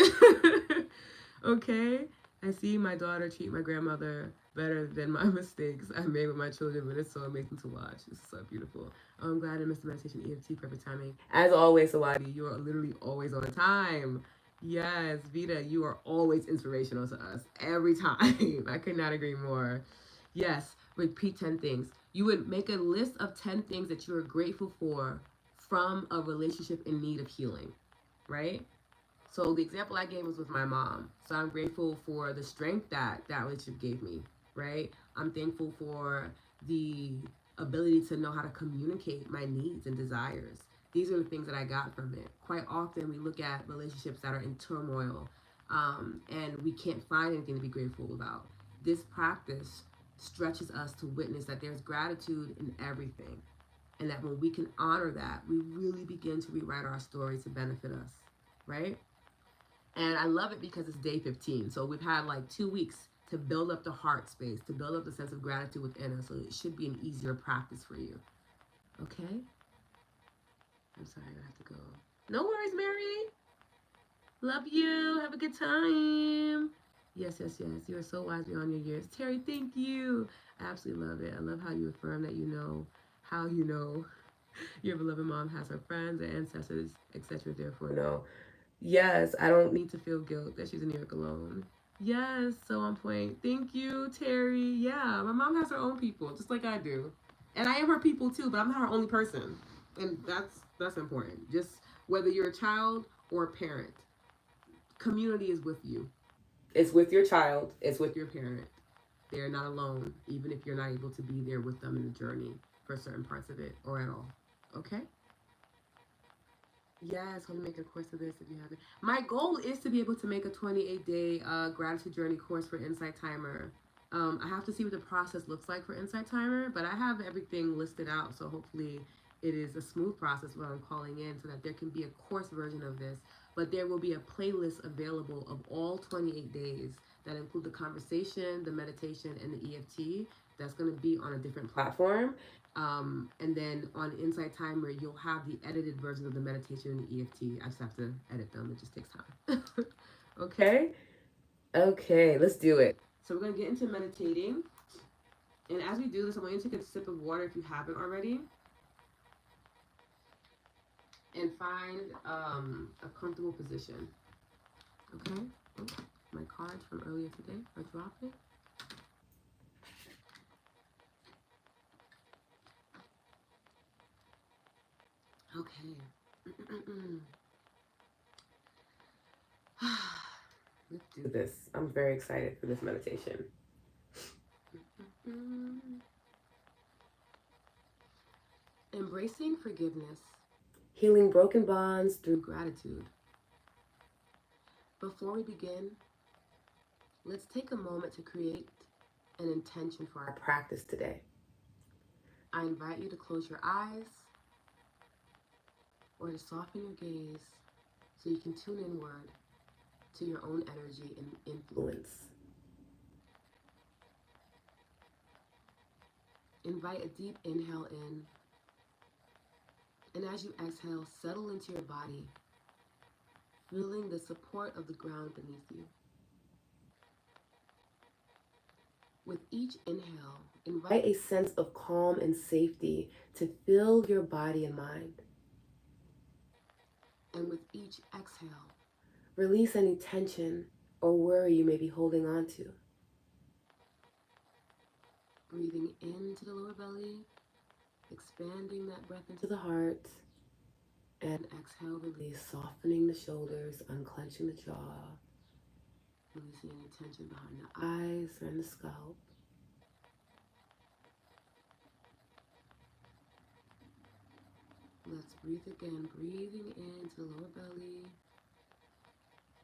Okay? I see my daughter treat my grandmother better than my mistakes I made with my children, but it's so amazing to watch. It's so beautiful. Oh, I'm glad I missed the meditation EFT, perfect timing. As always, Sawadi, you are literally always on time. Yes, Vita, you are always inspirational to us every time. I could not agree more. Yes, repeat 10 things. You would make a list of 10 things that you are grateful for from a relationship in need of healing, right? So the example I gave was with my mom. So I'm grateful for the strength that that relationship gave me, right? I'm thankful for the ability to know how to communicate my needs and desires. These are the things that I got from it. Quite often we look at relationships that are in turmoil and we can't find anything to be grateful about. This practice stretches us to witness that there's gratitude in everything. And that when we can honor that, we really begin to rewrite our story to benefit us, right? And I love it because it's day 15. So we've had like 2 weeks to build up the heart space, to build up the sense of gratitude within us. So it should be an easier practice for you. Okay? I'm sorry, I have to go. No worries, Mary. Love you. Have a good time. Yes, yes, yes. You are so wise beyond your years. Terry, thank you. I absolutely love it. I love how you affirm that you know how you know your beloved mom has her friends and ancestors, etc. Therefore, no. Yes, I don't need to feel guilt that she's in New York alone. Yes, so on point. Thank you, Terry. Yeah, my mom has her own people, just like I do. And I am her people too, but I'm not her only person. And that's important. Just whether you're a child or a parent, community is with you. It's with your child, it's with your parent. They're not alone, even if you're not able to be there with them in the journey for certain parts of it or at all. Okay? Yes, want to make a course of this if you haven't. My goal is to be able to make a 28-day gratitude journey course for Insight Timer. I have to see what the process looks like for Insight Timer, but I have everything listed out, so hopefully it is a smooth process when I'm calling in so that there can be a course version of this. But there will be a playlist available of all 28 days that include the conversation, the meditation, and the EFT. That's going to be on a different platform. And then on Insight Timer, you'll have the edited version of the meditation and the EFT. I just have to edit them. It just takes time. Okay? Okay, let's do it. So we're going to get into meditating. And as we do this, I want you to take a sip of water if you haven't already. And find a comfortable position. Okay? Oh, my cards from earlier today are dropping. Okay. Let's do this. I'm very excited for this meditation. Embracing forgiveness. Healing broken bonds through gratitude. Before we begin, let's take a moment to create an intention for our practice today. I invite you to close your eyes or to soften your gaze so you can tune inward to your own energy and influence. Invite a deep inhale in, and as you exhale, settle into your body, feeling the support of the ground beneath you. With each inhale, invite a sense of calm and safety to fill your body and mind. And with each exhale, release any tension or worry you may be holding on to. Breathing into the lower belly, expanding that breath into the heart, and exhale, release, softening the shoulders, unclenching the jaw, releasing any tension behind the eyes or in the scalp. Let's breathe again, breathing into the lower belly,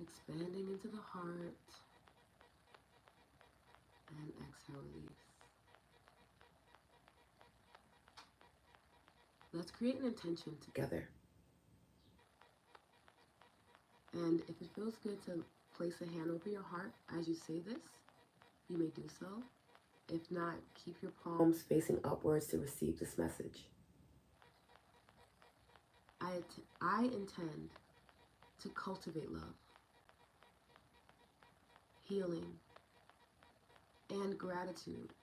expanding into the heart, and exhale, release. Let's create an intention together. And if it feels good to place a hand over your heart as you say this, you may do so. If not, keep your palms facing upwards to receive this message. I intend to cultivate love, healing, and gratitude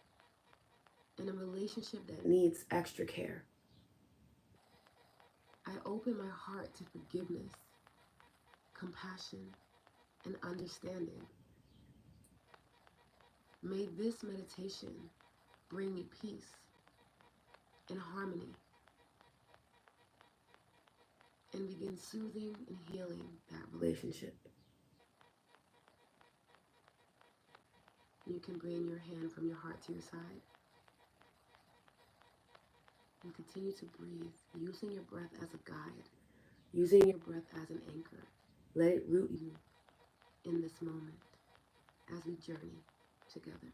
in a relationship that needs extra care. I open my heart to forgiveness, compassion, and understanding. May this meditation bring me peace and harmony, and begin soothing and healing that relationship. You can bring your hand from your heart to your side and continue to breathe, using your breath as a guide, using your breath as an anchor. Let it root you in this moment as we journey together.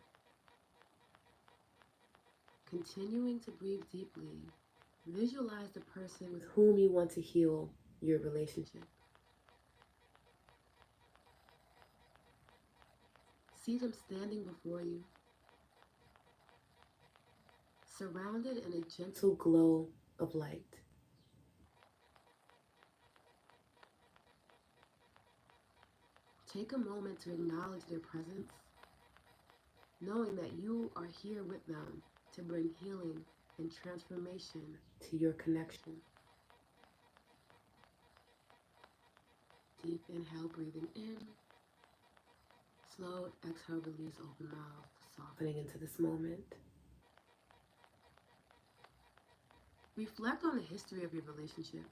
Continuing to breathe deeply, visualize the person with whom you want to heal your relationship. See them standing before you, surrounded in a gentle glow of light. Take a moment to acknowledge their presence, knowing that you are here with them to bring healing and transformation to your connection. Deep inhale, breathing in. Slow exhale, release, open mouth, softening into this moment. Reflect on the history of your relationship.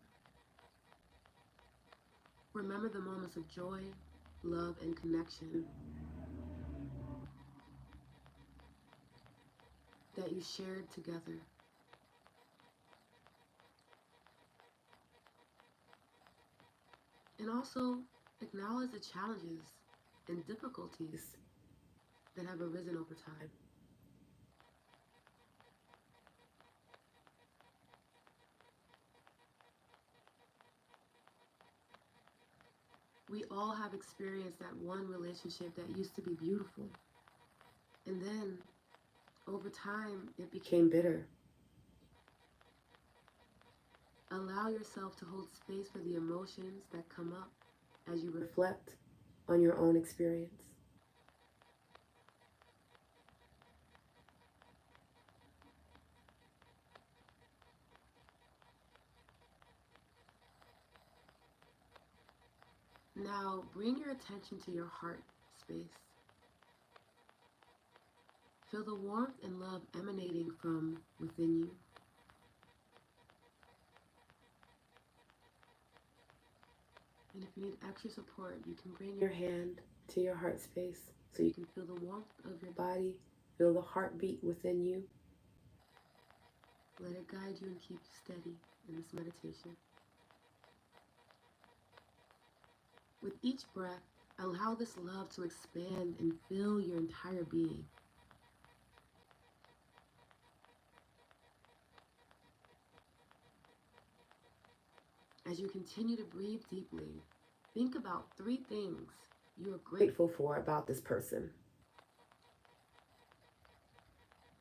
Remember the moments of joy, love, and connection that you shared together. And also acknowledge the challenges and difficulties that have arisen over time. We all have experienced that one relationship that used to be beautiful. And then, over time, it became bitter. Allow yourself to hold space for the emotions that come up as you reflect on your own experience. Now, bring your attention to your heart space. Feel the warmth and love emanating from within you. And if you need extra support, you can bring your hand to your heart space so you can feel the warmth of your body, feel the heartbeat within you. Let it guide you and keep you steady in this meditation. With each breath, allow this love to expand and fill your entire being. As you continue to breathe deeply, think about 3 things you are grateful for about this person.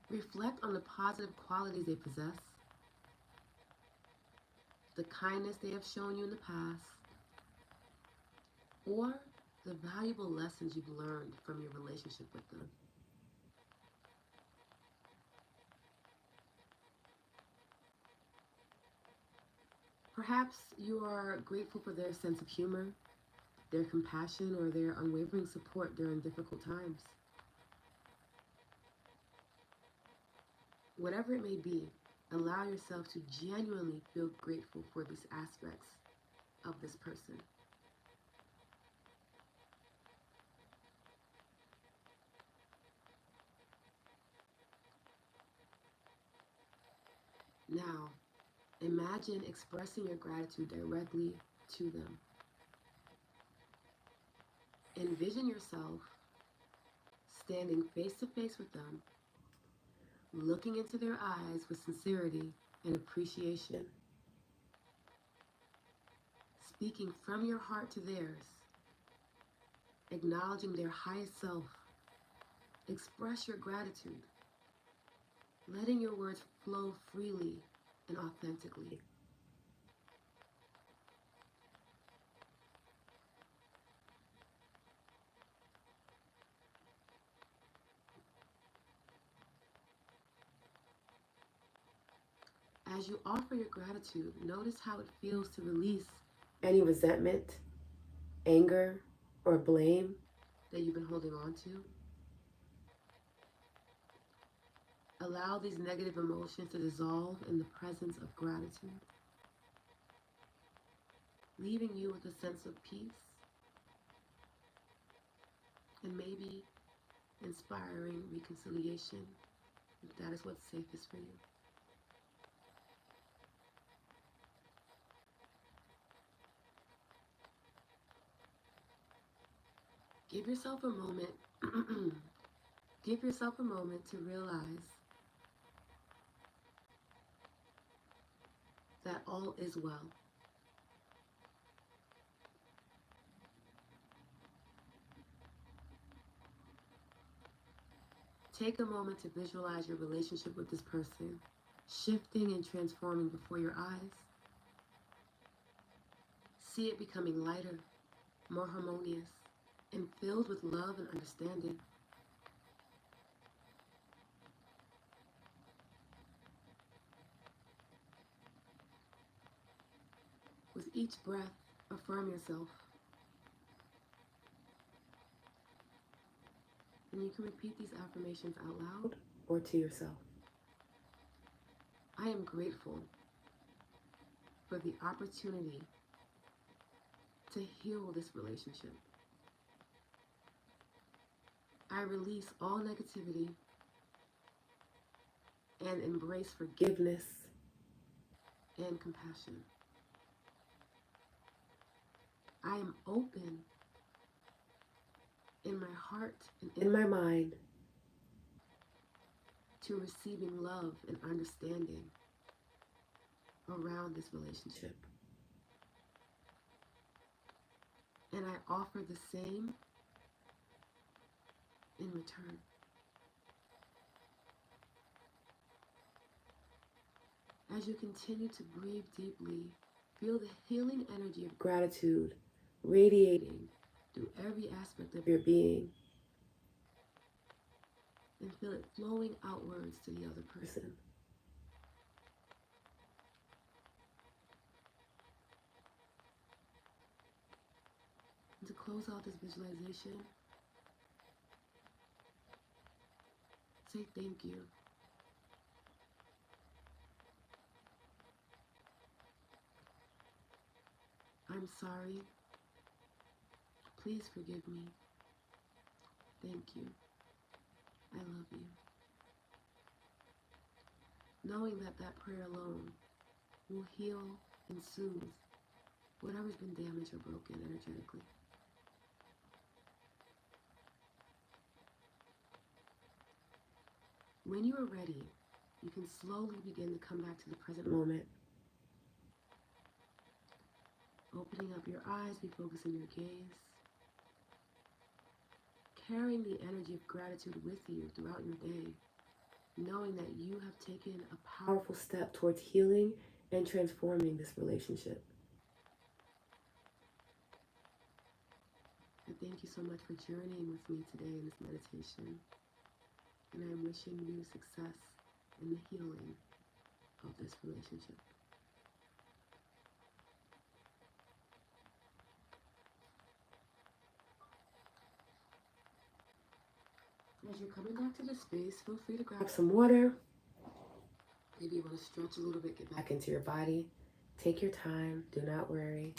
Reflect on the positive qualities they possess, the kindness they have shown you in the past, or the valuable lessons you've learned from your relationship with them. Perhaps you are grateful for their sense of humor, their compassion, or their unwavering support during difficult times. Whatever it may be, allow yourself to genuinely feel grateful for these aspects of this person. Now, imagine expressing your gratitude directly to them. Envision yourself standing face to face with them, looking into their eyes with sincerity and appreciation, speaking from your heart to theirs, acknowledging their highest self. Express your gratitude, letting your words flow freely and authentically. As you offer your gratitude, notice how it feels to release any resentment, anger, or blame that you've been holding on to. Allow these negative emotions to dissolve in the presence of gratitude, leaving you with a sense of peace and maybe inspiring reconciliation, if that is what's safest for you. Give yourself a moment. Give yourself a moment to realize that all is well. Take a moment to visualize your relationship with this person, shifting and transforming before your eyes. See it becoming lighter, more harmonious, and filled with love and understanding. With each breath, affirm yourself. And you can repeat these affirmations out loud or to yourself. I am grateful for the opportunity to heal this relationship. I release all negativity and embrace forgiveness and compassion. I am open in my heart and in my mind to receiving love and understanding around this relationship. And I offer the same in return. As you continue to breathe deeply, feel the healing energy of gratitude radiating through every aspect of your being. And feel it flowing outwards to the other person. And to close out this visualization, say thank you. I'm sorry. Please forgive me. Thank you. I love you. Knowing that that prayer alone will heal and soothe whatever's been damaged or broken energetically. When you are ready, you can slowly begin to come back to the present moment. Opening up your eyes, refocusing your gaze. Carrying the energy of gratitude with you throughout your day. Knowing that you have taken a powerful step towards healing and transforming this relationship. I thank you so much for journeying with me today in this meditation. And I am wishing you success in the healing of this relationship. As you're coming back to the space, feel free to grab some water. Maybe you want to stretch a little bit, get back into your body. Take your time, do not worry.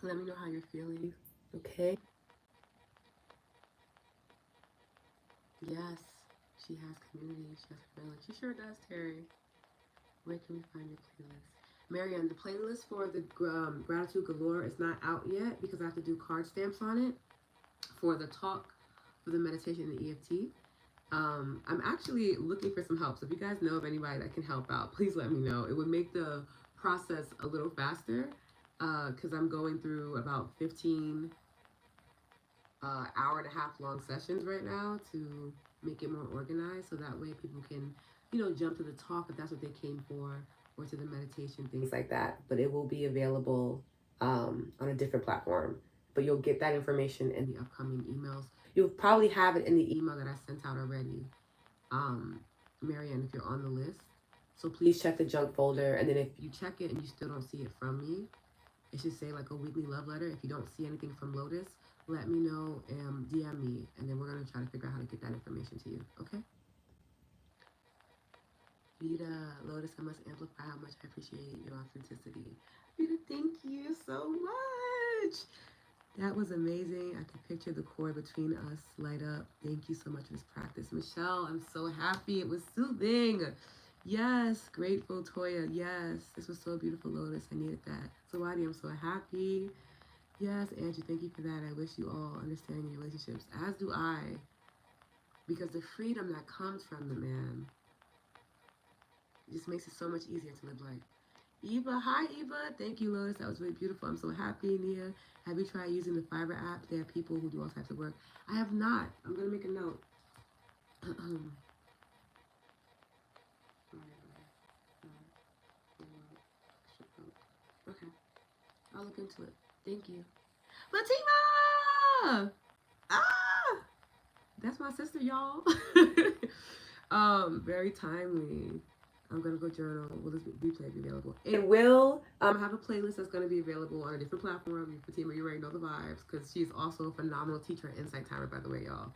Let me know how you're feeling, okay? Yes, she has community, she has village. She sure does, Terry. Where can we find your playlist? Marianne, the playlist for the Gratitude Galore is not out yet because I have to do card stamps on it for the talk, for the meditation and the EFT. I'm actually looking for some help. So if you guys know of anybody that can help out, please let me know. It would make the process a little faster because I'm going through about 15 hour and a half long sessions right now to make it more organized. So that way people can, jump to the talk if that's what they came for, or to the meditation, things like that. But it will be available on a different platform. But you'll get that information in the upcoming emails. You'll probably have it in the email that I sent out already, Marianne, if you're on the list. So please check the junk folder. And then if you check it and you still don't see it from me, it should say like a weekly love letter. If you don't see anything from Lotus, let me know and DM me. And then we're going to try to figure out how to get that information to you. Okay? Vita, Lotus, I must amplify how much I appreciate your authenticity. Vita, thank you so much. That was amazing. I could picture the cord between us light up. Thank you so much for this practice. Michelle, I'm so happy. It was soothing. Yes. Grateful, Toya. Yes. This was so beautiful, Lotus. I needed that. Sawadi, I'm so happy. Yes, Angie, thank you for that. I wish you all understanding your relationships, as do I. Because the freedom that comes from the man just makes it so much easier to live life. Eva, hi Eva. Thank you, Lotus. That was really beautiful. I'm so happy, Nia. Have you tried using the Fiverr app? They have people who do all types of work. I have not. I'm gonna make a note. Okay, I'll look into it. Thank you, Fatima. Ah, that's my sister, y'all. Very timely. I'm gonna go journal. Will this replay be available? It will. Have a playlist that's gonna be available on a different platform. Fatima, you already know the vibes because she's also a phenomenal teacher at Insight Timer, by the way, y'all.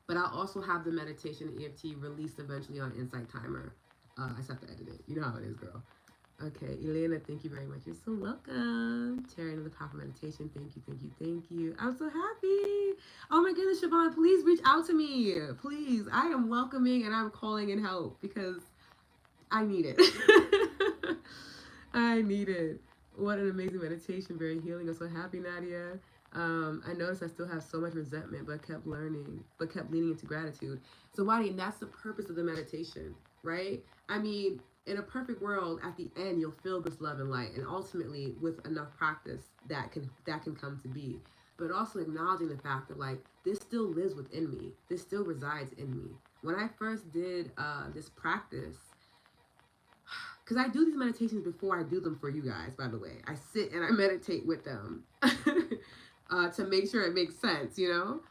But I'll also have the meditation EFT released eventually on Insight Timer. I just have to edit it. You know how it is, girl. Okay, Elena, thank you very much. You're so welcome. Terry, another powerful meditation. Thank you, thank you, thank you. I'm so happy. Oh my goodness, Siobhan, please reach out to me. Please. I am welcoming and I'm calling in help because I need it. I need it. What an amazing meditation. Very healing. I'm so happy, Nadia. I noticed I still have so much resentment, but kept leaning into gratitude. So, Wadi, and that's the purpose of the meditation, right? I mean, in a perfect world, at the end, you'll feel this love and light, and ultimately, with enough practice, that can come to be. But also acknowledging the fact that like this still lives within me. This still resides in me. When I first did this practice, because I do these meditations before I do them for you guys, by the way. I sit and I meditate with them to make sure it makes sense, you know?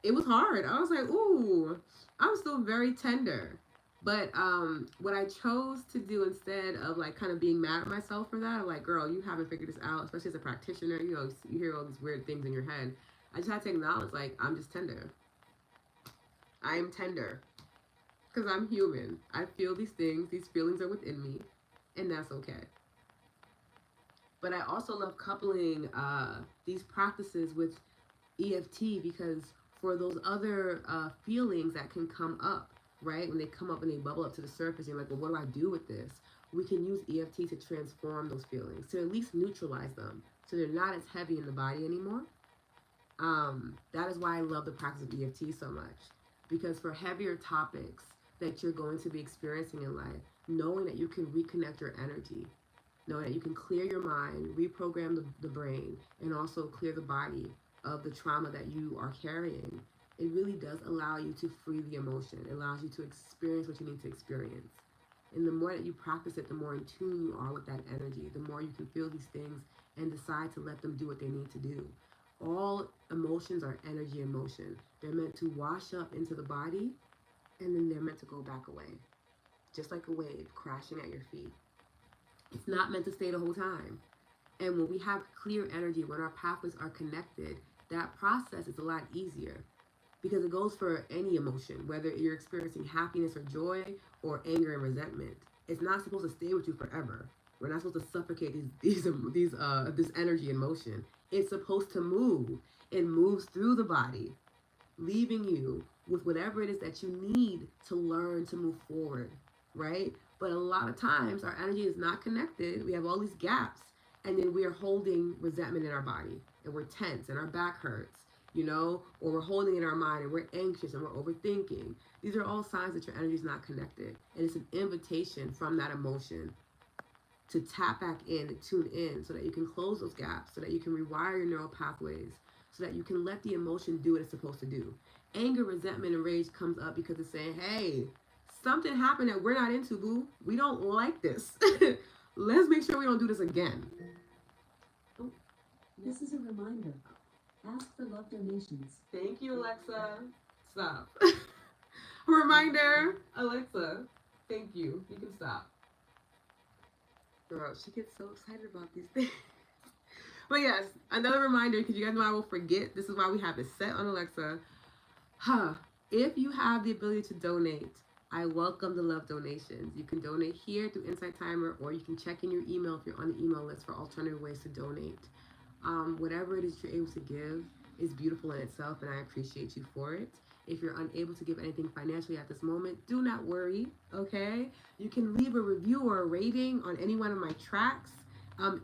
It was hard. I was like, ooh, I'm still very tender. But what I chose to do instead of like kind of being mad at myself for that, I'm like, girl, you haven't figured this out, especially as a practitioner, you know, you hear all these weird things in your head. I just had to acknowledge, like, I'm just tender. I am tender because I'm human. I feel these things, these feelings are within me, and that's okay. But I also love coupling these practices with EFT because for those other feelings that can come up, right? When they come up and they bubble up to the surface, you're like, well, what do I do with this? We can use EFT to transform those feelings, to at least neutralize them so they're not as heavy in the body anymore. That is why I love the practice of EFT so much. Because for heavier topics that you're going to be experiencing in life, knowing that you can reconnect your energy, knowing that you can clear your mind, reprogram the brain, and also clear the body of the trauma that you are carrying, it really does allow you to free the emotion. It allows you to experience what you need to experience. And the more that you practice it, the more in tune you are with that energy, the more you can feel these things and decide to let them do what they need to do. All emotions are energy in motion. They're meant to wash up into the body and then they're meant to go back away. Just like a wave crashing at your feet. It's not meant to stay the whole time. And when we have clear energy, when our pathways are connected, that process is a lot easier because it goes for any emotion, whether you're experiencing happiness or joy or anger and resentment. It's not supposed to stay with you forever. We're not supposed to suffocate this energy and motion. It's supposed to move. It moves through the body, leaving you with whatever it is that you need to learn to move forward, right? But a lot of times our energy is not connected. We have all these gaps, and then we are holding resentment in our body, and we're tense, and our back hurts, you know, or we're holding it in our mind, and we're anxious, and we're overthinking. These are all signs that your energy is not connected, and it's an invitation from that emotion to tap back in, to tune in, so that you can close those gaps, so that you can rewire your neural pathways, so that you can let the emotion do what it's supposed to do. Anger, resentment, and rage comes up because it's saying, hey, something happened that we're not into, boo. We don't like this. Let's make sure we don't do this again. Oh, this is a reminder. Ask for love donations. Thank you, Alexa. Stop. Reminder, Alexa. Thank you. You can stop. Girl, she gets so excited about these things. But yes, another reminder, because you guys know I will forget. This is why we have it set on Alexa. If you have the ability to donate, I welcome the love donations. You can donate here through Insight Timer, or you can check in your email if you're on the email list for alternative ways to donate. Whatever it is you're able to give is beautiful in itself, and I appreciate you for it. If you're unable to give anything financially at this moment, do not worry, okay? You can leave a review or a rating on any one of my tracks.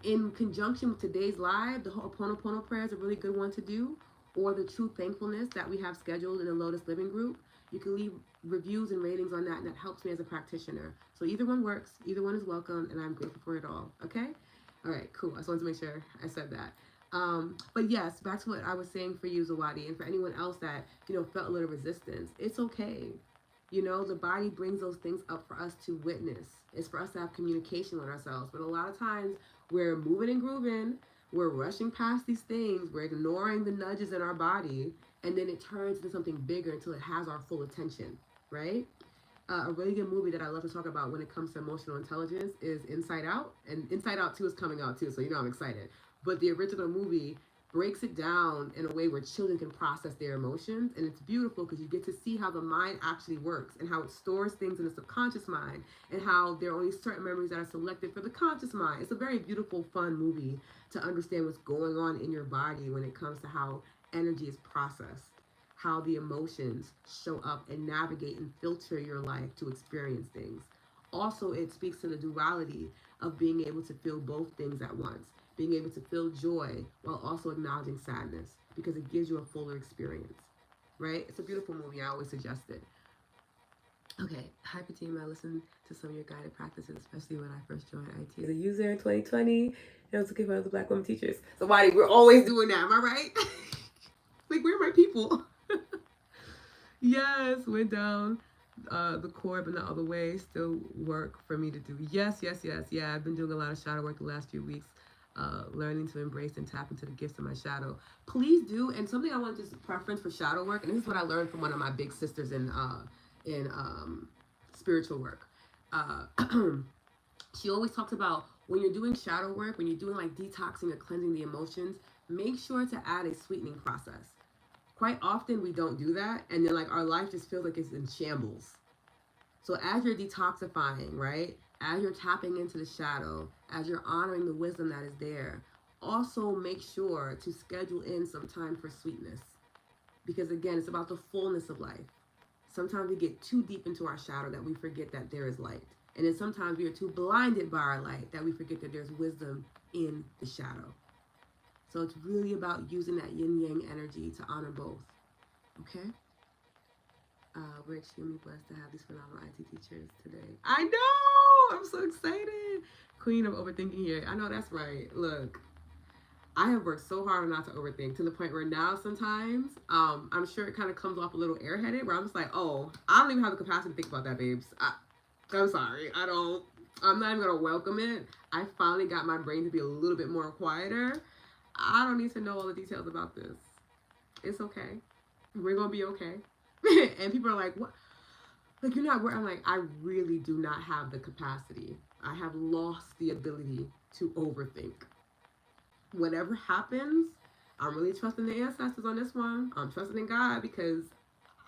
In conjunction with today's live, the Ho'oponopono prayer is a really good one to do. or the True Thankfulness that we have scheduled in the Lotus Living Group. You can leave reviews and ratings on that, and that helps me as a practitioner. So either one works, either one is welcome, and I'm grateful for it all. Okay? All right, cool. I just wanted to make sure I said that. But yes, back to what I was saying for you, Zawadi, and for anyone else that, felt a little resistance. It's okay. The body brings those things up for us to witness. It's for us to have communication with ourselves. But a lot of times we're moving and grooving, we're rushing past these things, we're ignoring the nudges in our body, and then it turns into something bigger until it has our full attention, right? A really good movie that I love to talk about when it comes to emotional intelligence is Inside Out, and Inside Out 2 is coming out too, so I'm excited. But the original movie breaks it down in a way where children can process their emotions, and it's beautiful because you get to see how the mind actually works and how it stores things in the subconscious mind, and how there are only certain memories that are selected for the conscious mind. It's a very beautiful, fun movie to understand what's going on in your body when it comes to how energy is processed, how the emotions show up and navigate and filter your life to experience things. Also, it speaks to the duality of being able to feel both things at once, being able to feel joy while also acknowledging sadness, because it gives you a fuller experience, right? It's a beautiful movie. I always suggest it. Okay, Hyper Team, I listened to some of your guided practices, especially when I first joined IT as a user in 2020. And I was looking for other Black women teachers. So, why we're always doing that, am I right? Like, where are my people? Yes, went down the core, but not all the way. Still work for me to do. Yes, yes, yes. Yeah, I've been doing a lot of shadow work the last few weeks, learning to embrace and tap into the gifts of my shadow. Please do. And something I want to just preference for shadow work, and this is what I learned from one of my big sisters in spiritual work. Uh, she always talks about when you're doing shadow work, when you're doing like detoxing or cleansing the emotions, make sure to add a sweetening process. Quite often we don't do that, and then like our life just feels like it's in shambles. So as you're detoxifying, right, as you're tapping into the shadow, as you're honoring the wisdom that is there, also make sure to schedule in some time for sweetness, because again, it's about the fullness of life. Sometimes we get too deep into our shadow that we forget that there is light, and then sometimes we are too blinded by our light that we forget that there's wisdom in the shadow. So it's really about using that yin yang energy to honor both. Okay? We're extremely blessed to have these phenomenal IT teachers today. I know! I'm so excited. Queen of overthinking here. I know that's right. Look, I have worked so hard not to overthink to the point where now sometimes I'm sure it kind of comes off a little airheaded where I'm just like, oh, I don't even have the capacity to think about that, babes. I'm sorry. I don't. I'm not even going to welcome it. I finally got my brain to be a little bit more quieter. I don't need to know all the details about this. It's okay. We're going to be okay. And people are like, what? Like, you're not worried. I'm like, I really do not have the capacity. I have lost the ability to overthink. Whatever happens, I'm really trusting the ancestors on this one. I'm trusting in God because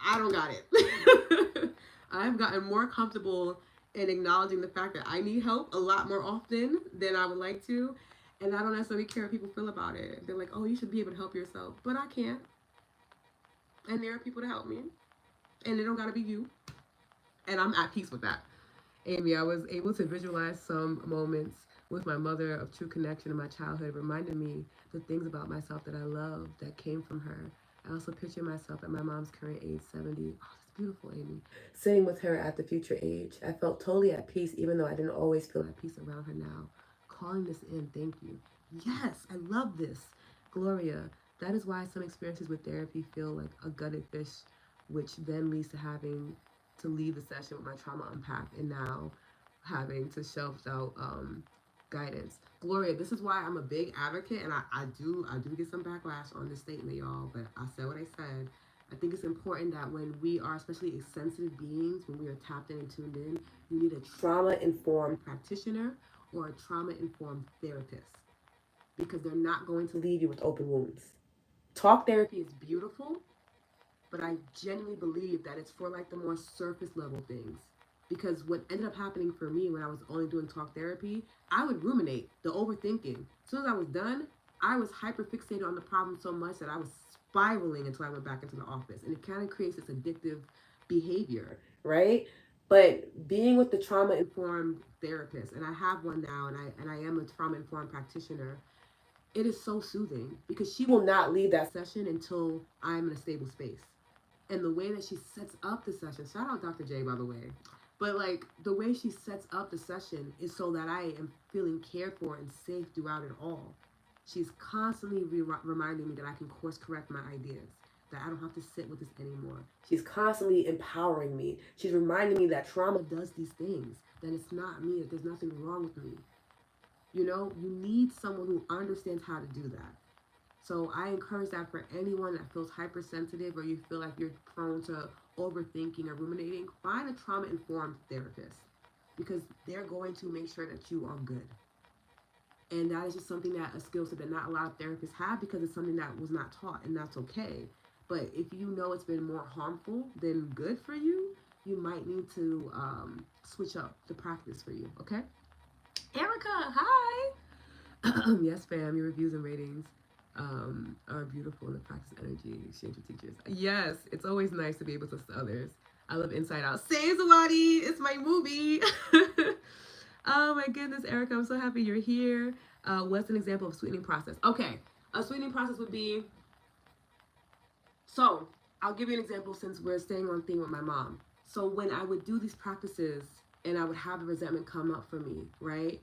I don't got it. I've gotten more comfortable in acknowledging the fact that I need help a lot more often than I would like to. And I don't necessarily care how people feel about it. They're like, oh, you should be able to help yourself. But I can't. And there are people to help me. And it don't got to be you. And I'm at peace with that. Amy, I was able to visualize some moments with my mother of true connection in my childhood. It reminded me the things about myself that I love that came from her. I also picture myself at my mom's current age, 70. Oh, that's beautiful, Amy. Sitting with her at the future age. I felt totally at peace, even though I didn't always feel at peace around her now. Calling this in, thank you. Yes, I love this. Gloria, that is why some experiences with therapy feel like a gutted fish, which then leads to having to leave the session with my trauma unpacked and now having to shelf out guidance. Gloria, this is why I'm a big advocate, and I do get some backlash on this statement, y'all, but I said what I said. I think it's important that when we are, especially as sensitive beings, when we are tapped in and tuned in, you need a trauma informed practitioner or a trauma informed therapist, because they're not going to leave you with open wounds. Talk therapy is beautiful, but I genuinely believe that it's for like the more surface level things. Because what ended up happening for me when I was only doing talk therapy, I would ruminate the overthinking. As soon as I was done, I was hyper fixated on the problem so much that I was spiraling until I went back into the office. And it kind of creates this addictive behavior, right? But being with the trauma informed therapist, and I have one now, and I am a trauma informed practitioner, it is so soothing because she will not leave that session until I'm in a stable space. And the way that she sets up the session, shout out Dr. J, by the way, but like the way she sets up the session is so that I am feeling cared for and safe throughout it all. She's constantly reminding me that I can course correct my ideas, that I don't have to sit with this anymore. She's constantly empowering me. She's reminding me that trauma does these things, that it's not me, that there's nothing wrong with me. You know, you need someone who understands how to do that. So I encourage that for anyone that feels hypersensitive or you feel like you're prone to overthinking or ruminating, find a trauma informed therapist because they're going to make sure that you are good. And that is just something that a skill set that not a lot of therapists have because it's something that was not taught, and that's okay. But if you know it's been more harmful than good for you, you might need to switch up the practice for you. Okay, Erica, hi. Yes, fam, your reviews and ratings are beautiful in the practice energy exchange with teachers. Yes, it's always nice to be able to assist others. I love Inside Out. Same, Zawadi. It's my movie. Oh my goodness, Erica, I'm so happy you're here. What's an example of a sweetening process? Okay, a sweetening process would be, so I'll give you an example since we're staying on theme with my mom. So when I would do these practices and I would have the resentment come up for me, right?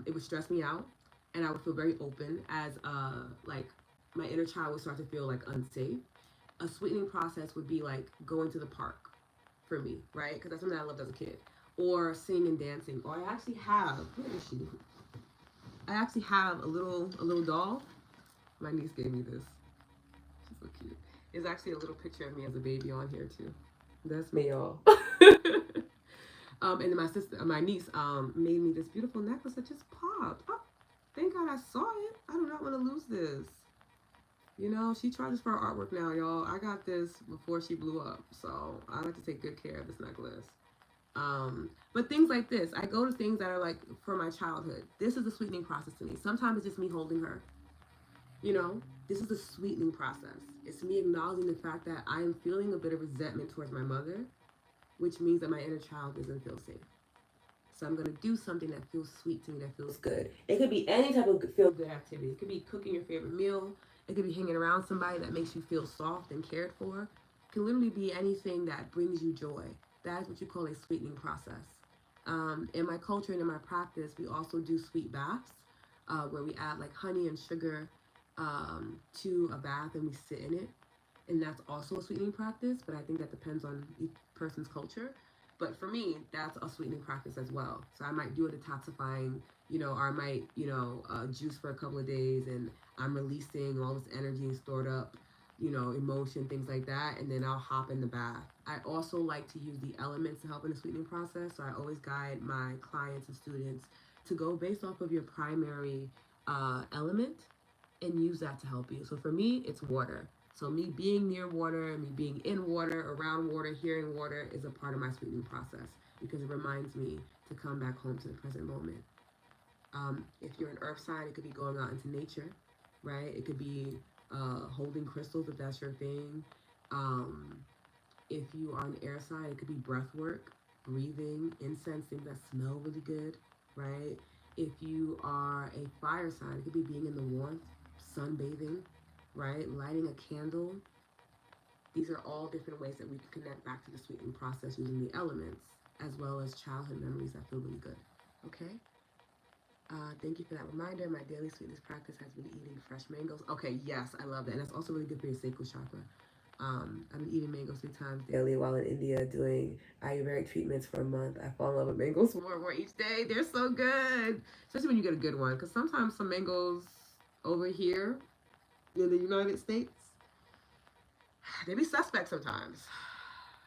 It would stress me out, and I would feel very open as like my inner child would start to feel like unsafe. A sweetening process would be like going to the park for me, right? Because that's something I loved as a kid, or singing and dancing. Or I actually have, where is she? I actually have a little doll. My niece gave me this. She's so cute. There's actually a little picture of me as a baby on here too. That's me, y'all. And then my niece, made me this beautiful necklace that just popped. Oh, thank God I saw it. I do not want to lose this. You know, she charges for her artwork now, y'all. I got this before she blew up, so I like to take good care of this necklace. But things like this, I go to things that are like for my childhood. This is a sweetening process to me. Sometimes it's just me holding her. You know, this is a sweetening process. It's me acknowledging the fact that I am feeling a bit of resentment towards my mother, which means that my inner child doesn't feel safe. So I'm gonna do something that feels sweet to me, that feels good. It could be any type of feel good activity. It could be cooking your favorite meal. It could be hanging around somebody that makes you feel soft and cared for. It can literally be anything that brings you joy. That is what you call a sweetening process. In my culture and in my practice, we also do sweet baths, where we add like honey and sugar to a bath and we sit in it. And that's also a sweetening practice, but I think that depends on each person's culture. But for me, that's a sweetening practice as well. So I might do a detoxifying, or I might, juice for a couple of days and I'm releasing all this energy stored up, emotion, things like that. And then I'll hop in the bath. I also like to use the elements to help in the sweetening process. So I always guide my clients and students to go based off of your primary element and use that to help you. So for me, it's water. So me being near water, me being in water, around water, hearing water is a part of my sweetening process because it reminds me to come back home to the present moment. If you're an earth sign, it could be going out into nature, right? It could be holding crystals if that's your thing. Um, if you are an air sign, it could be breath work, breathing, incense, things that smell really good, right? If you are a fire sign, it could be being in the warmth, sunbathing, right? Lighting a candle. These are all different ways that we can connect back to the sweetening process using the elements as well as childhood memories that feel really good. Okay? Thank you for that reminder. My daily sweetness practice has been eating fresh mangoes. Okay, yes, I love that. And that's also really good for your sacral chakra. I've been eating mangoes 3 times daily while in India doing Ayurvedic treatments for a month. I fall in love with mangoes more and more each day. They're so good, especially when you get a good one. Because sometimes some mangoes over here in the United States, they be suspect sometimes.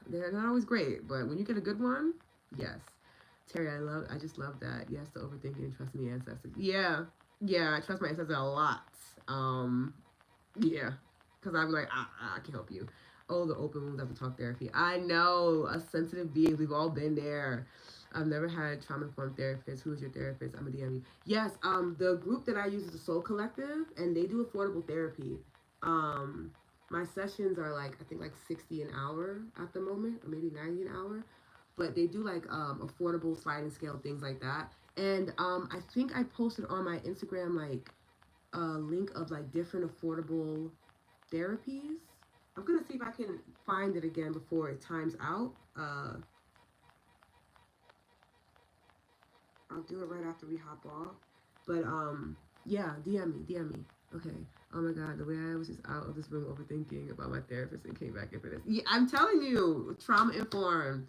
They're not always great, but when you get a good one, yes. Terry, I just love that. Yes, to overthinking and trusting the ancestors. Yeah, yeah, I trust my ancestors a lot. Um, yeah, because I'm like, I can help you. Oh, the open wounds after talk therapy. I know, us sensitive beings, we've all been there. I've never had trauma informed therapist. Who is your therapist? I'm a DM you. Yes, the group that I use is the Soul Collective, and they do affordable therapy. Um, my sessions are like I think like 60 an hour at the moment, or maybe 90 an hour. But they do like affordable sliding scale things like that. And I think I posted on my Instagram like a link of like different affordable therapies. I'm gonna see if I can find it again before it times out. I'll do it right after we hop off. But yeah, DM me. Okay. Oh my God, the way I was just out of this room overthinking about my therapist and came back in for this. Yeah, I'm telling you, trauma informed.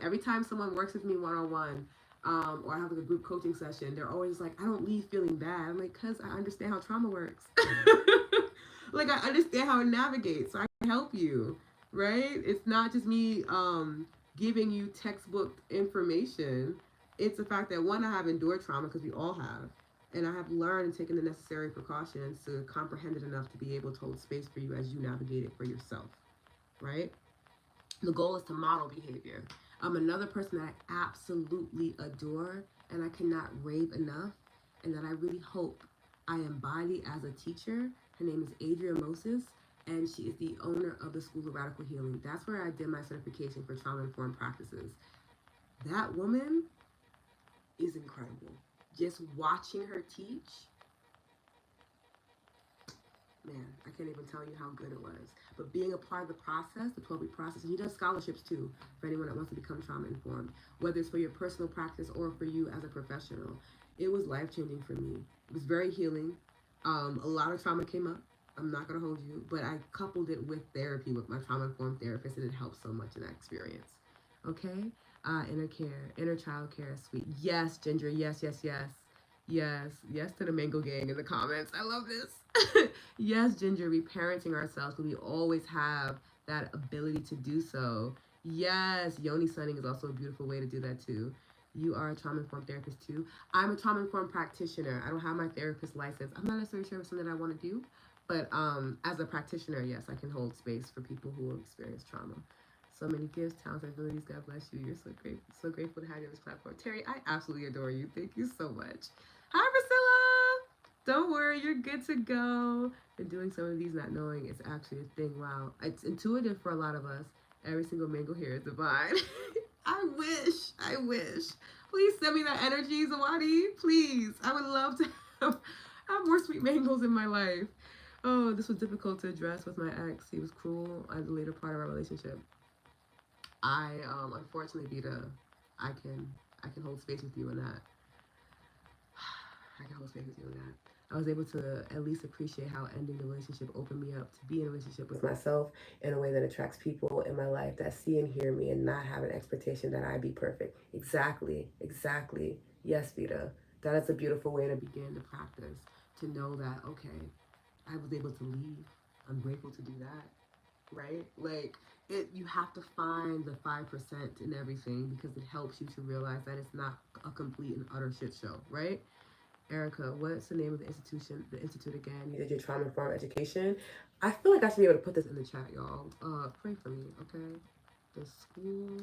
Every time someone works with me one on one, or I have like a group coaching session, they're always like, I don't leave feeling bad. I'm like, cause I understand how trauma works. Like I understand how it navigates, so I can help you, right? It's not just me giving you textbook information. It's the fact that one, I have endured trauma because we all have, and I have learned and taken the necessary precautions to comprehend it enough to be able to hold space for you as you navigate it for yourself, right? The goal is to model behavior. Another person that I absolutely adore and I cannot rave enough, and that I really hope I embody as a teacher. Her name is Adria Moses, and she is the owner of the School of Radical Healing. That's where I did my certification for trauma informed practices. That woman is incredible. Just watching her teach, man, I can't even tell you how good it was. But being a part of the process, the 12-week process, and he does scholarships too for anyone that wants to become trauma informed, whether it's for your personal practice or for you as a professional. It was life changing for me. It was very healing. A lot of trauma came up. I'm not gonna hold you, but I coupled it with therapy with my trauma informed therapist, and it helped so much in that experience. Okay, inner care, inner child care, sweet. Yes, Ginger. Yes, yes, yes. Yes, yes to the Mango Gang in the comments. I love this. Yes, Ginger, reparenting ourselves because we always have that ability to do so. Yes, Yoni sunning is also a beautiful way to do that too. You are a trauma informed therapist too. I'm a trauma informed practitioner. I don't have my therapist license. I'm not necessarily sure if it's something I want to do, but as a practitioner, yes, I can hold space for people who experience trauma. So many gifts, talents, and abilities. God bless you. You're so grateful to have you on this platform. Terry, I absolutely adore you. Thank you so much. Hi, Priscilla. Don't worry, you're good to go. And doing some of these not knowing it's actually a thing. Wow. It's intuitive for a lot of us. Every single mango here is divine. I wish. I wish. Please send me that energy, Zawadi. Please. I would love to have more sweet mangoes in my life. Oh, this was difficult to address with my ex. He was cruel at the later part of our relationship. I unfortunately, Vita, I can I can hold space with you in that. I can hold space with you in that. I was able to at least appreciate how ending the relationship opened me up to be in a relationship with myself in a way that attracts people in my life that see and hear me and not have an expectation that I be perfect. Exactly, exactly. Yes, Vita. That is a beautiful way to begin the practice. To know that, okay, I was able to leave. I'm grateful to do that, right? Like it, you have to find the 5% in everything because it helps you to realize that it's not a complete and utter shit show, right? Erica, what's the name of the institution? The institute again? You did your trauma informed education. I feel like I should be able to put this in the chat, y'all. Pray for me, okay? The school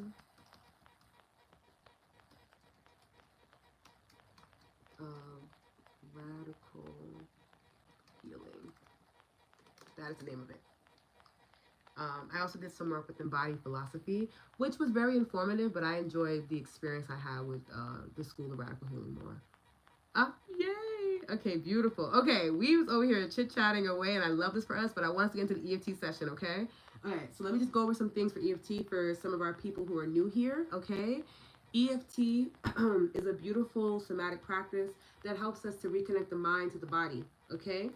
of radical healing. That is the name of it. I also did some work with embodied philosophy, which was very informative, but I enjoyed the experience I had with the School of Radical Healing more. Yay! Okay, beautiful. Okay, we was over here chit-chatting away, and I love this for us, but I want us to get into the EFT session, okay? All right, so let me just go over some things for EFT for some of our people who are new here, okay? EFT is a beautiful somatic practice that helps us to reconnect the mind to the body, okay?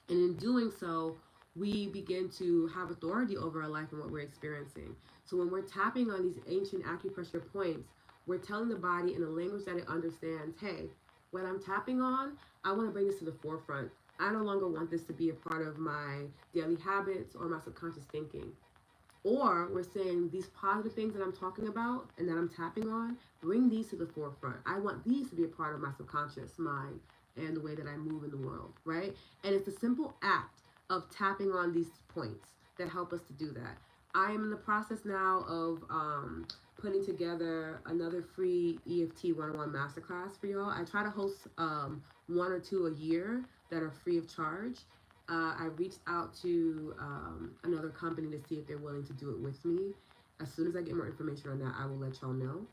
And in doing so, we begin to have authority over our life and what we're experiencing. So when we're tapping on these ancient acupressure points, we're telling the body in a language that it understands, hey, what I'm tapping on, I want to bring this to the forefront. I no longer want this to be a part of my daily habits or my subconscious thinking. Or we're saying these positive things that I'm talking about and that I'm tapping on, bring these to the forefront. I want these to be a part of my subconscious mind and the way that I move in the world, right? And it's a simple act of tapping on these points that help us to do that. I am in the process now of putting together another free EFT one-on-one masterclass for y'all. I try to host one or two a year that are free of charge. I reached out to another company to see if they're willing to do it with me. As soon as I get more information on that, I will let y'all know.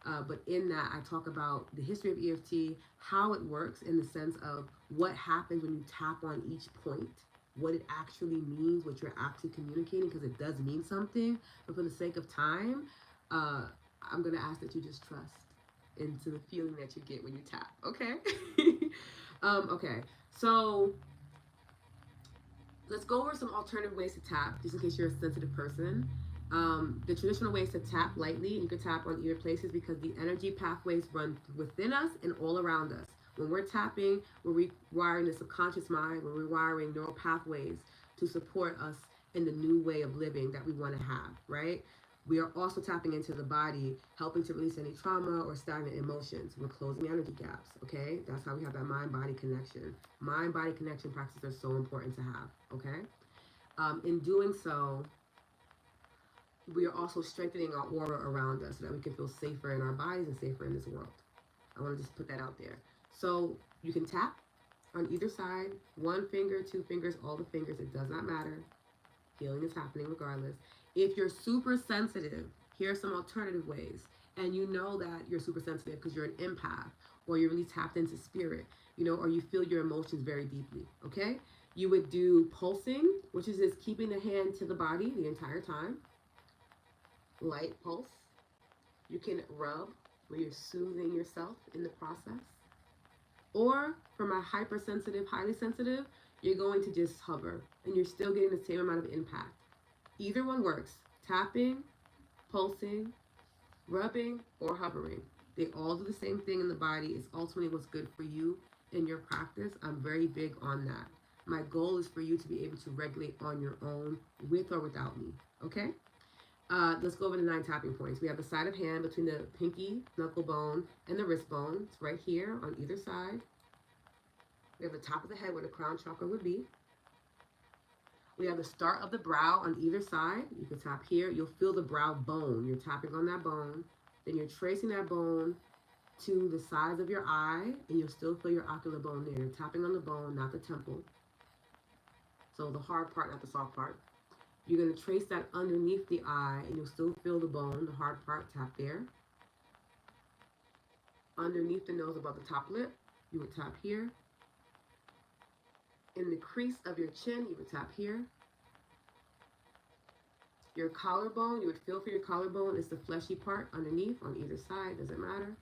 But in that, I talk about the history of EFT, how it works in the sense of what happens when you tap on each point, what it actually means, what you're actually communicating, because it does mean something. But for the sake of time, uh, I'm going to ask that you just trust into the feeling that you get when you tap. Okay? Okay. So let's go over some alternative ways to tap, just in case you're a sensitive person. The traditional way is to tap lightly. You can tap on either places because the energy pathways run within us and all around us. When we're tapping, we're rewiring the subconscious mind, we're rewiring neural pathways to support us in the new way of living that we want to have, right? We are also tapping into the body, helping to release any trauma or stagnant emotions. We're closing energy gaps, okay? That's how we have that mind body connection. Mind body connection practices are so important to have, okay? In doing so, we are also strengthening our aura around us so that we can feel safer in our bodies and safer in this world. I want to just put that out there. So you can tap on either side, one finger, two fingers, all the fingers, it does not matter. Healing is happening regardless. If you're super sensitive, here are some alternative ways. And you know that you're super sensitive because you're an empath or you're really tapped into spirit, or you feel your emotions very deeply, okay? You would do pulsing, which is just keeping the hand to the body the entire time. Light pulse. You can rub where you're soothing yourself in the process. Or for my hypersensitive, highly sensitive, you're going to just hover and you're still getting the same amount of impact. Either one works. Tapping, pulsing, rubbing, or hovering. They all do the same thing in the body. It's ultimately what's good for you in your practice. I'm very big on that. My goal is for you to be able to regulate on your own with or without me. Okay? Let's go over the 9 tapping points. We have the side of hand between the pinky, knuckle bone, and the wrist bone. It's right here on either side. We have the top of the head where the crown chakra would be. We have the start of the brow on either side. You can tap here. You'll feel the brow bone. You're tapping on that bone. Then you're tracing that bone to the sides of your eye, and you'll still feel your ocular bone there. You're tapping on the bone, not the temple. So the hard part, not the soft part. You're going to trace that underneath the eye, and you'll still feel the bone, the hard part, tap there. Underneath the nose above the top lip, you would tap here. In the crease of your chin, you would tap here. Your collarbone, you would feel for your collarbone. It's the fleshy part underneath on either side, doesn't matter.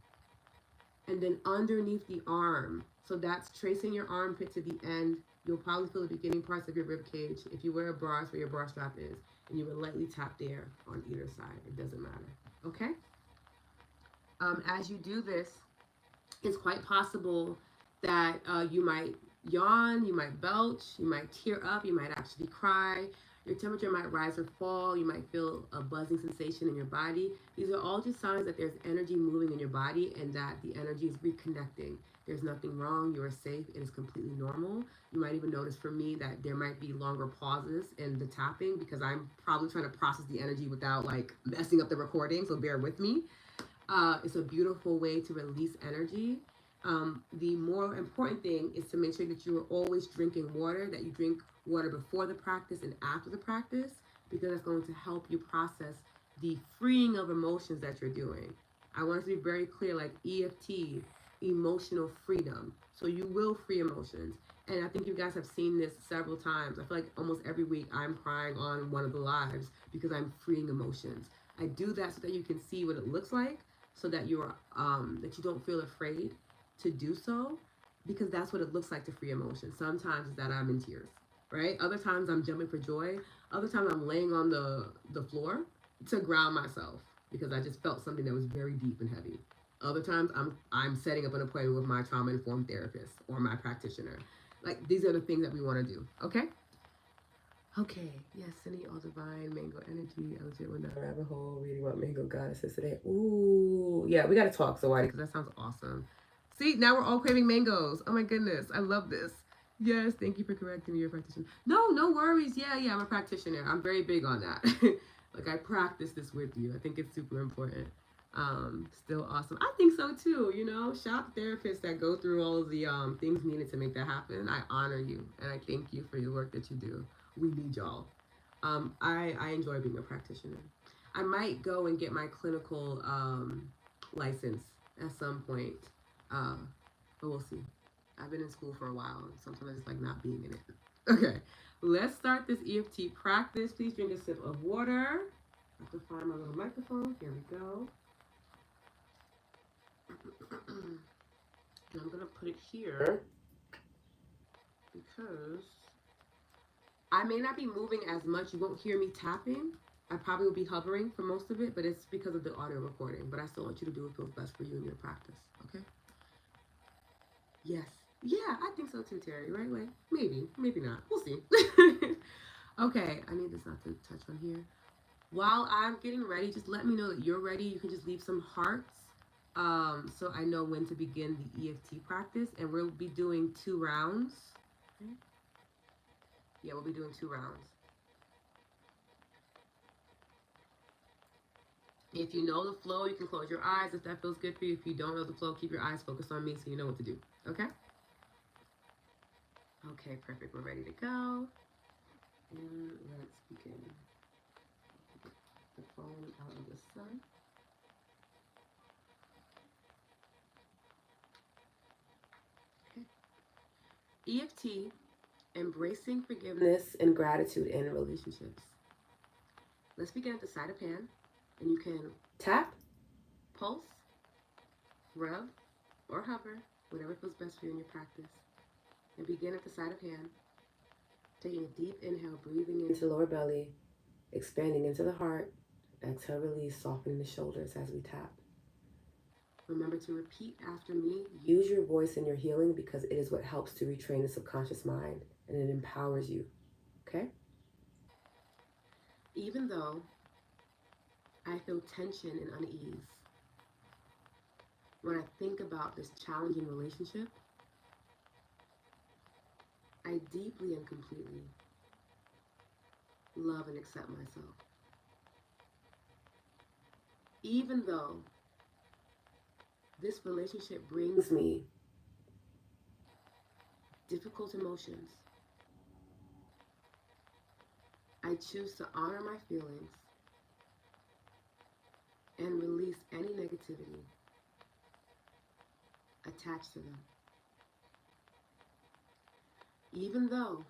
And then underneath the arm, so that's tracing your armpit to the end. You'll probably feel the beginning parts of your rib cage. If you wear a bra, it's where your bra strap is. And you would lightly tap there on either side. It doesn't matter. Okay? As you do this, it's quite possible that you might yawn, you might belch, you might tear up, you might actually cry. Your temperature might rise or fall. You might feel a buzzing sensation in your body. These are all just signs that there's energy moving in your body and that the energy is reconnecting. There's nothing wrong. You are safe. It is completely normal. You might even notice for me that there might be longer pauses in the tapping because I'm probably trying to process the energy without like messing up the recording. So bear with me. It's a beautiful way to release energy. The more important thing is to make sure that you are always drinking water, that you drink water before the practice and after the practice, because that's going to help you process the freeing of emotions that you're doing. I want to be very clear, like EFT, emotional freedom. So you will free emotions. And I think you guys have seen this several times. I feel like almost every week I'm crying on one of the lives because I'm freeing emotions. I do that so that you can see what it looks like, so that that you don't feel afraid to do so, because that's what it looks like to free emotion. Sometimes it's that I'm in tears, right? Other times I'm jumping for joy. Other times I'm laying on the floor to ground myself because I just felt something that was very deep and heavy. Other times I'm setting up an appointment with my trauma informed therapist or my practitioner. Like these are the things that we want to do. Okay? Okay, yes, sending all divine mango energy. I legit went down a rabbit hole reading about mango goddesses today. Ooh, yeah, we gotta talk, so because that sounds awesome. See, now we're all craving mangoes. Oh my goodness, I love this. Yes, thank you for correcting me, your practitioner. No, no worries. Yeah, I'm a practitioner. I'm very big on that. Like I practice this with you. I think it's super important. Still awesome. I think so too. Shop therapists that go through all of the things needed to make that happen. I honor you and I thank you for your work that you do. We need y'all. I enjoy being a practitioner. I might go and get my clinical license at some point. Uh, but we'll see. I've been in school for a while, and sometimes I just like not being in it. Okay, let's start this EFT practice. Please drink a sip of water. I have to find my little microphone. Here we go. And I'm gonna put it here because I may not be moving as much. You won't hear me tapping. I probably will be hovering for most of it, but it's because of the audio recording. But I still want you to do what feels best for you in your practice. Okay? Yes. Yeah, I think so too, Terry. Right way? Maybe. Maybe not. We'll see. Okay, I need this not to touch on here. While I'm getting ready, just let me know that you're ready. You can just leave some hearts, so I know when to begin the EFT practice. And we'll be doing 2 rounds. Okay. Yeah, we'll be doing 2 rounds. If you know the flow, you can close your eyes if that feels good for you. If you don't know the flow, keep your eyes focused on me so you know what to do. Okay? Okay, perfect. We're ready to go. And let's begin. The phone out of the sun. Okay. EFT, embracing forgiveness and gratitude in relationships. Let's begin at the side of hand. And you can tap, pulse, rub, or hover, whatever feels best for you in your practice. And begin at the side of hand. Taking a deep inhale, breathing into the lower belly, expanding into the heart. Exhale, release, softening the shoulders as we tap. Remember to repeat after me. Use your voice in your healing because it is what helps to retrain the subconscious mind and it empowers you. Okay? Even though I feel tension and unease when I think about this challenging relationship, I deeply and completely love and accept myself. Even though this relationship brings me difficult emotions, I choose to honor my feelings and release any negativity attached to them. Even though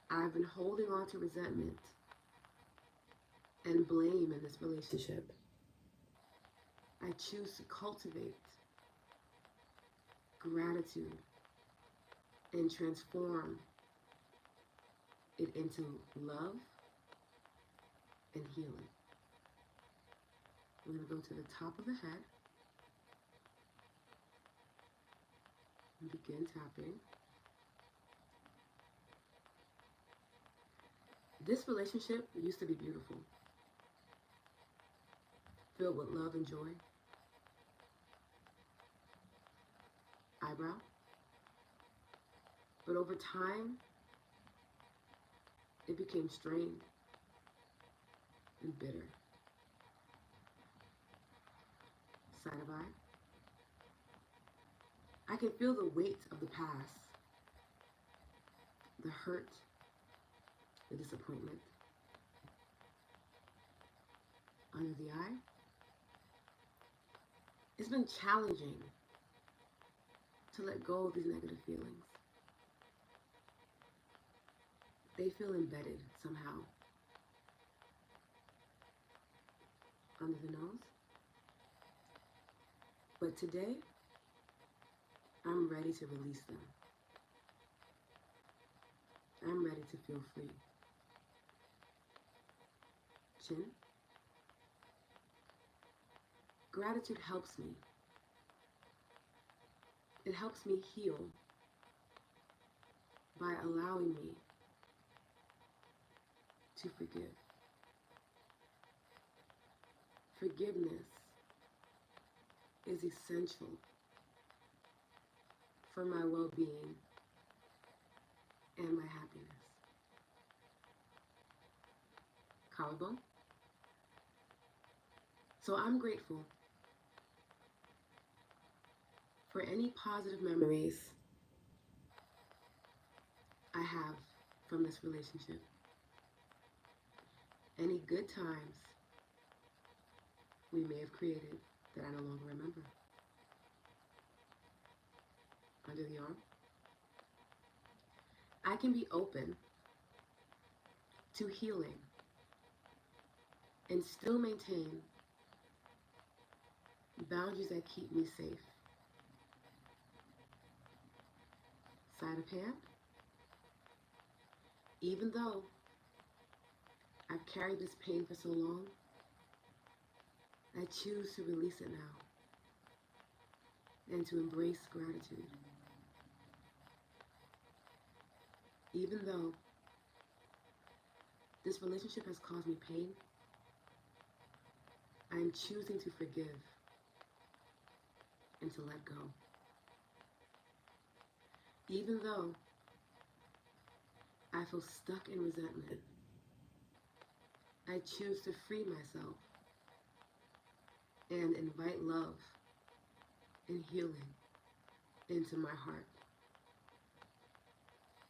I've been holding on to resentment and blame in this relationship, I choose to cultivate gratitude and transform it into love and healing. We're going to go to the top of the head and begin tapping. This relationship used to be beautiful, filled with love and joy. Eyebrow. But over time, it became strained and bitter. Side of eye. I can feel the weight of the past, the hurt, the disappointment. Under the eye. It's been challenging to let go of these negative feelings. They feel embedded somehow. Under the nose. But today, I'm ready to release them. I'm ready to feel free. Chin. Gratitude helps me. It helps me heal by allowing me to forgive. Forgiveness is essential for my well-being and my happiness. Collarbone. So I'm grateful for any positive memories I have from this relationship. Any good times we may have created that I no longer remember. Under the arm. I can be open to healing and still maintain boundaries that keep me safe. Side of hand. Even though I've carried this pain for so long, I choose to release it now and to embrace gratitude. Even though this relationship has caused me pain, I am choosing to forgive and to let go. Even though I feel stuck in resentment, I choose to free myself and invite love and healing into my heart.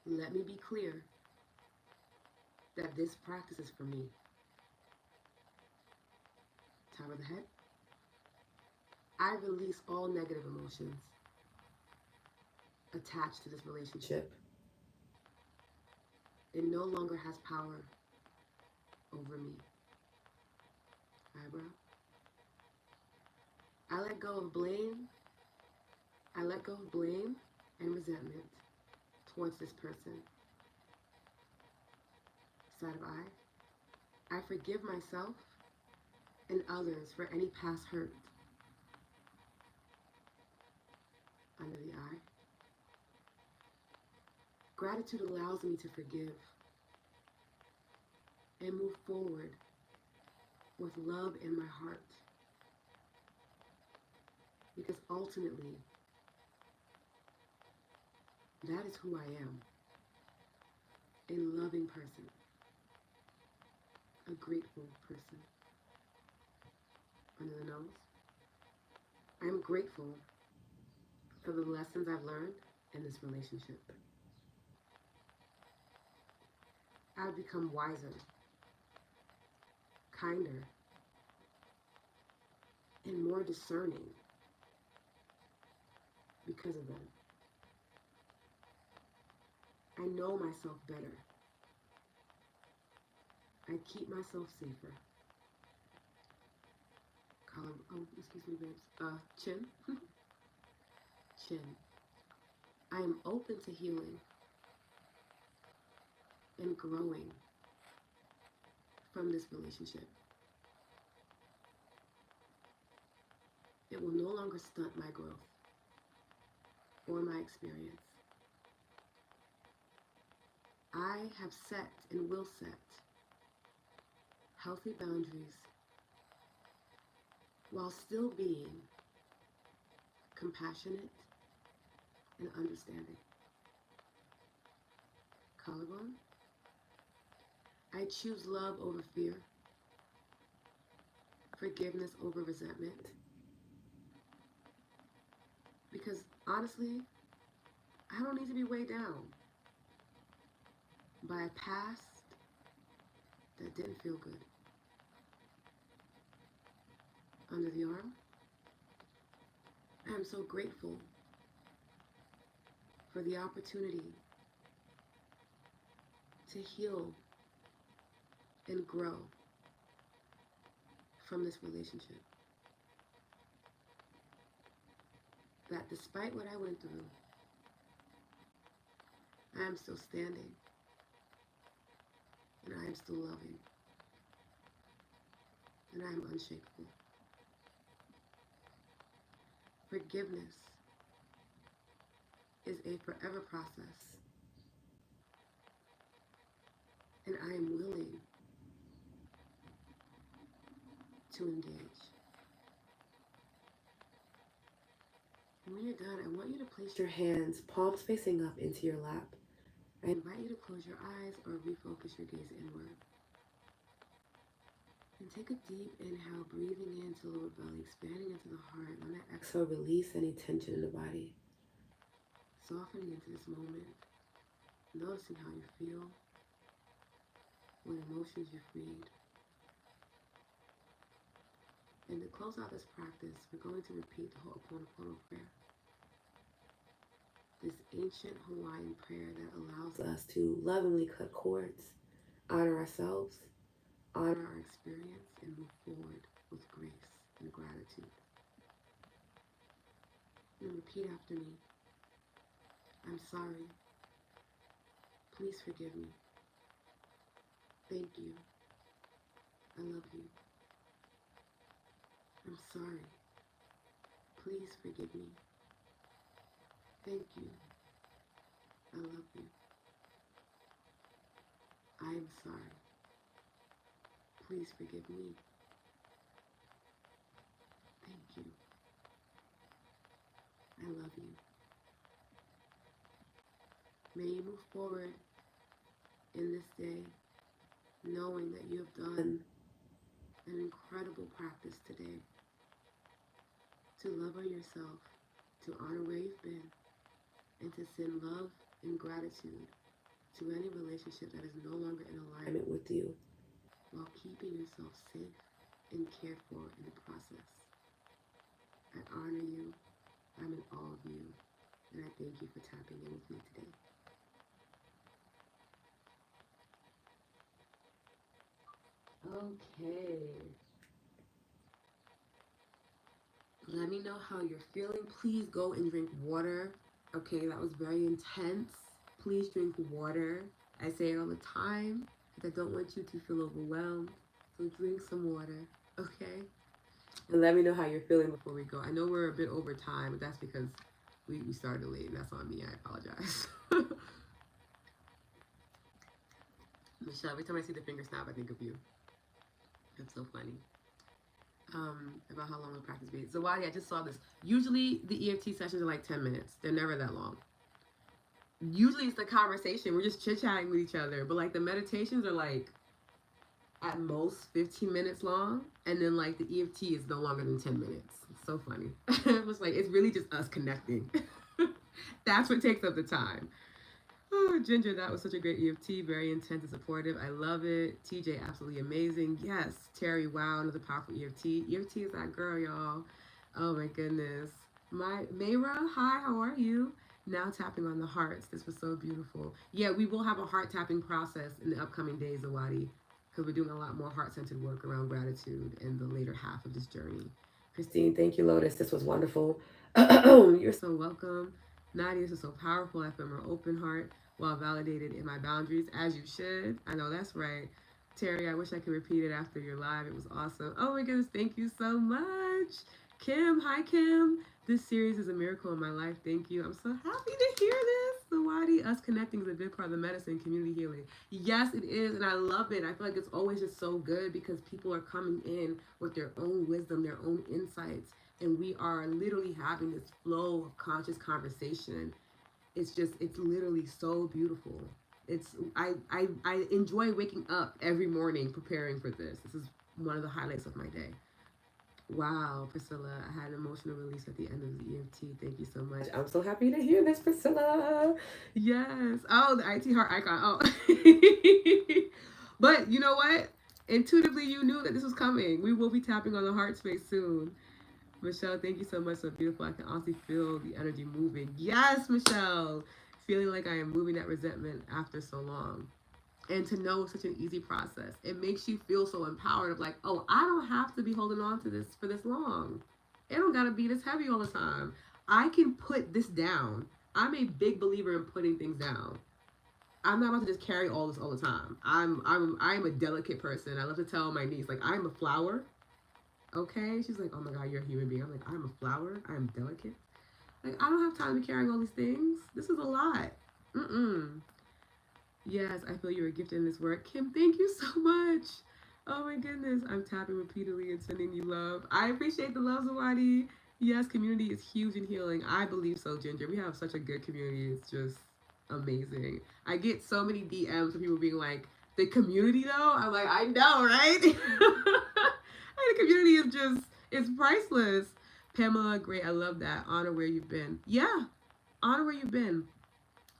Let me be clear that this practice is for me. Top of the head. I release all negative emotions attached to this relationship. It no longer has power over me. Eyebrow. I let go of blame. I let go of blame and resentment towards this person. Side of eye. I forgive myself and others for any past hurt. Under the eye. Gratitude allows me to forgive and move forward with love in my heart. Because ultimately, that is who I am. A loving person. A grateful person. Under the nose. I am grateful for the lessons I've learned in this relationship. I've become wiser, kinder, and more discerning because of them. I know myself better. I keep myself safer. Column, oh, excuse me, babes. Chin. Chin. I am open to healing and growing from this relationship. It will no longer stunt my growth or my experience. I have set and will set healthy boundaries while still being compassionate and understanding. Collarbone. I choose love over fear, forgiveness over resentment, because honestly, I don't need to be weighed down by a past that didn't feel good. Under the arm. I am so grateful for the opportunity to heal and grow from this relationship. That despite what I went through, I am still standing and I am still loving and I am unshakable. Forgiveness is a forever process, and I am willing to engage. And when you're done, I want you to place your hands, palms facing up, into your lap. I invite you to close your eyes or refocus your gaze inward. And take a deep inhale, breathing into the lower belly, expanding into the heart. On that exhale, release any tension in the body. Softening into this moment, noticing how you feel, what emotions you freed. And to close out this practice, we're going to repeat the Ho'oponopono prayer. This ancient Hawaiian prayer that allows us to lovingly cut cords, honor ourselves, honor our experience, and move forward with grace and gratitude. And repeat after me. I'm sorry. Please forgive me. Thank you. I love you. I'm sorry. Please forgive me. Thank you. I love you. I am sorry. Please forgive me. Thank you. I love you. May you move forward in this day knowing that you have done an incredible practice today to love on yourself, to honor where you've been, and to send love and gratitude to any relationship that is no longer in alignment with you, while keeping yourself safe and cared for in the process. I honor you, I'm in awe of you, and I thank you for tapping in with me today. Okay. Let me know how you're feeling. Please go and drink water. Okay, that was very intense. Please drink water. I say it all the time because I don't want you to feel overwhelmed. So drink some water, okay? And let me know how you're feeling before we go. I know we're a bit over time, but that's because we started late. That's on me. I apologize. Michelle, every time I see the finger snap, I think of you. That's so funny. About how long the practice be. So Wadi, I just saw this. Usually the EFT sessions are like 10 minutes. They're never that long. Usually it's the conversation. We're just chit-chatting with each other. But like the meditations are like at most 15 minutes long. And then like the EFT is no longer than 10 minutes. It's so funny. It was like, it's really just us connecting. That's what takes up the time. Oh, Ginger, that was such a great EFT. Very intense and supportive. I love it. TJ, absolutely amazing. Yes. Terry, wow, another powerful EFT. EFT is that girl, y'all. Oh my goodness. Mayra, hi, how are you? Now tapping on the hearts. This was so beautiful. Yeah, we will have a heart tapping process in the upcoming days, Awadi, because we're doing a lot more heart-centered work around gratitude in the later half of this journey. Christine, thank you, Lotus. This was wonderful. You're so welcome. Nadia, this is so powerful. I feel more open heart while validated in my boundaries, as you should. I know that's right. Terry, I wish I could repeat it after your live. It was awesome. Oh my goodness, thank you so much. Kim, hi Kim. This series is a miracle in my life. Thank you. I'm so happy to hear this. Sawadi, us connecting is a big part of the medicine community healing. Yes, it is, and I love it. I feel like it's always just so good because people are coming in with their own wisdom, their own insights, and we are literally having this flow of conscious conversation. It's literally so beautiful. I enjoy waking up every morning preparing for this. This is one of the highlights of my day. Wow, Priscilla, I had an emotional release at the end of the EFT. Thank you so much. I'm so happy to hear this, Priscilla. Yes. Oh, the IT heart icon. Oh. But you know what? Intuitively, you knew that this was coming. We will be tapping on the heart space soon. Michelle, thank you so much. So beautiful. I can honestly feel the energy moving. Yes, Michelle. Feeling like I am moving that resentment after so long. And to know it's such an easy process. It makes you feel so empowered of like, oh, I don't have to be holding on to this for this long. It don't gotta be this heavy all the time. I can put this down. I'm a big believer in putting things down. I'm not about to just carry all this all the time. I'm a delicate person. I love to tell my niece, like, I'm a flower. Okay? She's like, oh my god, you're a human being. I'm like, I'm a flower. I'm delicate. Like, I don't have time to be carrying all these things. This is a lot. Mm-mm. Yes, I feel you're gifted in this work. Kim, thank you so much. Oh my goodness. I'm tapping repeatedly and sending you love. I appreciate the love, Zawadi. Yes, community is huge in healing. I believe so, Ginger. We have such a good community. It's just amazing. I get so many DMs from people being like, the community though? I'm like, I know, right? The community is just, it's priceless. Pamela, great. I love that. Honor where you've been. Yeah, honor where you've been.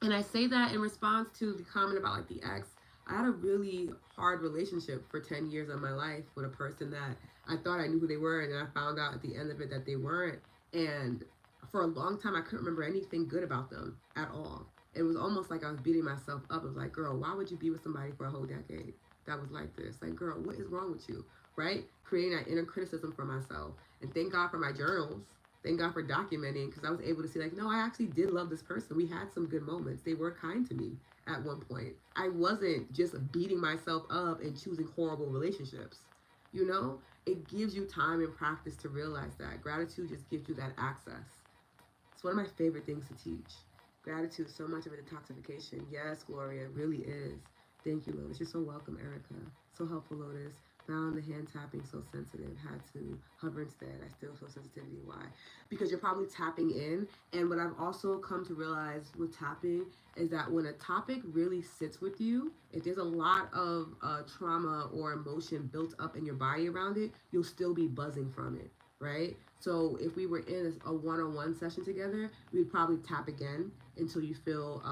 And I say that in response to the comment about like the ex. I had a really hard relationship for 10 years of my life with a person that I thought I knew who they were, and then I found out at the end of it that they weren't. And for a long time, I couldn't remember anything good about them at all. It was almost like I was beating myself up. It was like, girl, why would you be with somebody for a whole decade that was like this? Like, girl, what is wrong with you? Right? Creating that inner criticism for myself. And thank God for my journals. Thank God for documenting, because I was able to see, like, no, I actually did love this person. We had some good moments. They were kind to me at one point. I wasn't just beating myself up and choosing horrible relationships. You know, it gives you time and practice to realize that. Gratitude just gives you that access. It's one of my favorite things to teach. Gratitude is so much of a detoxification. Yes, Gloria, it really is. Thank you, Lotus. You're so welcome, Erica. So helpful, Lotus. Found the hand tapping so sensitive. Had to hover instead. I still feel sensitivity. Why? Because you're probably tapping in. And what I've also come to realize with tapping is that when a topic really sits with you, if there's a lot of trauma or emotion built up in your body around it, you'll still be buzzing from it, right? So if we were in a one-on-one session together, we'd probably tap again until you feel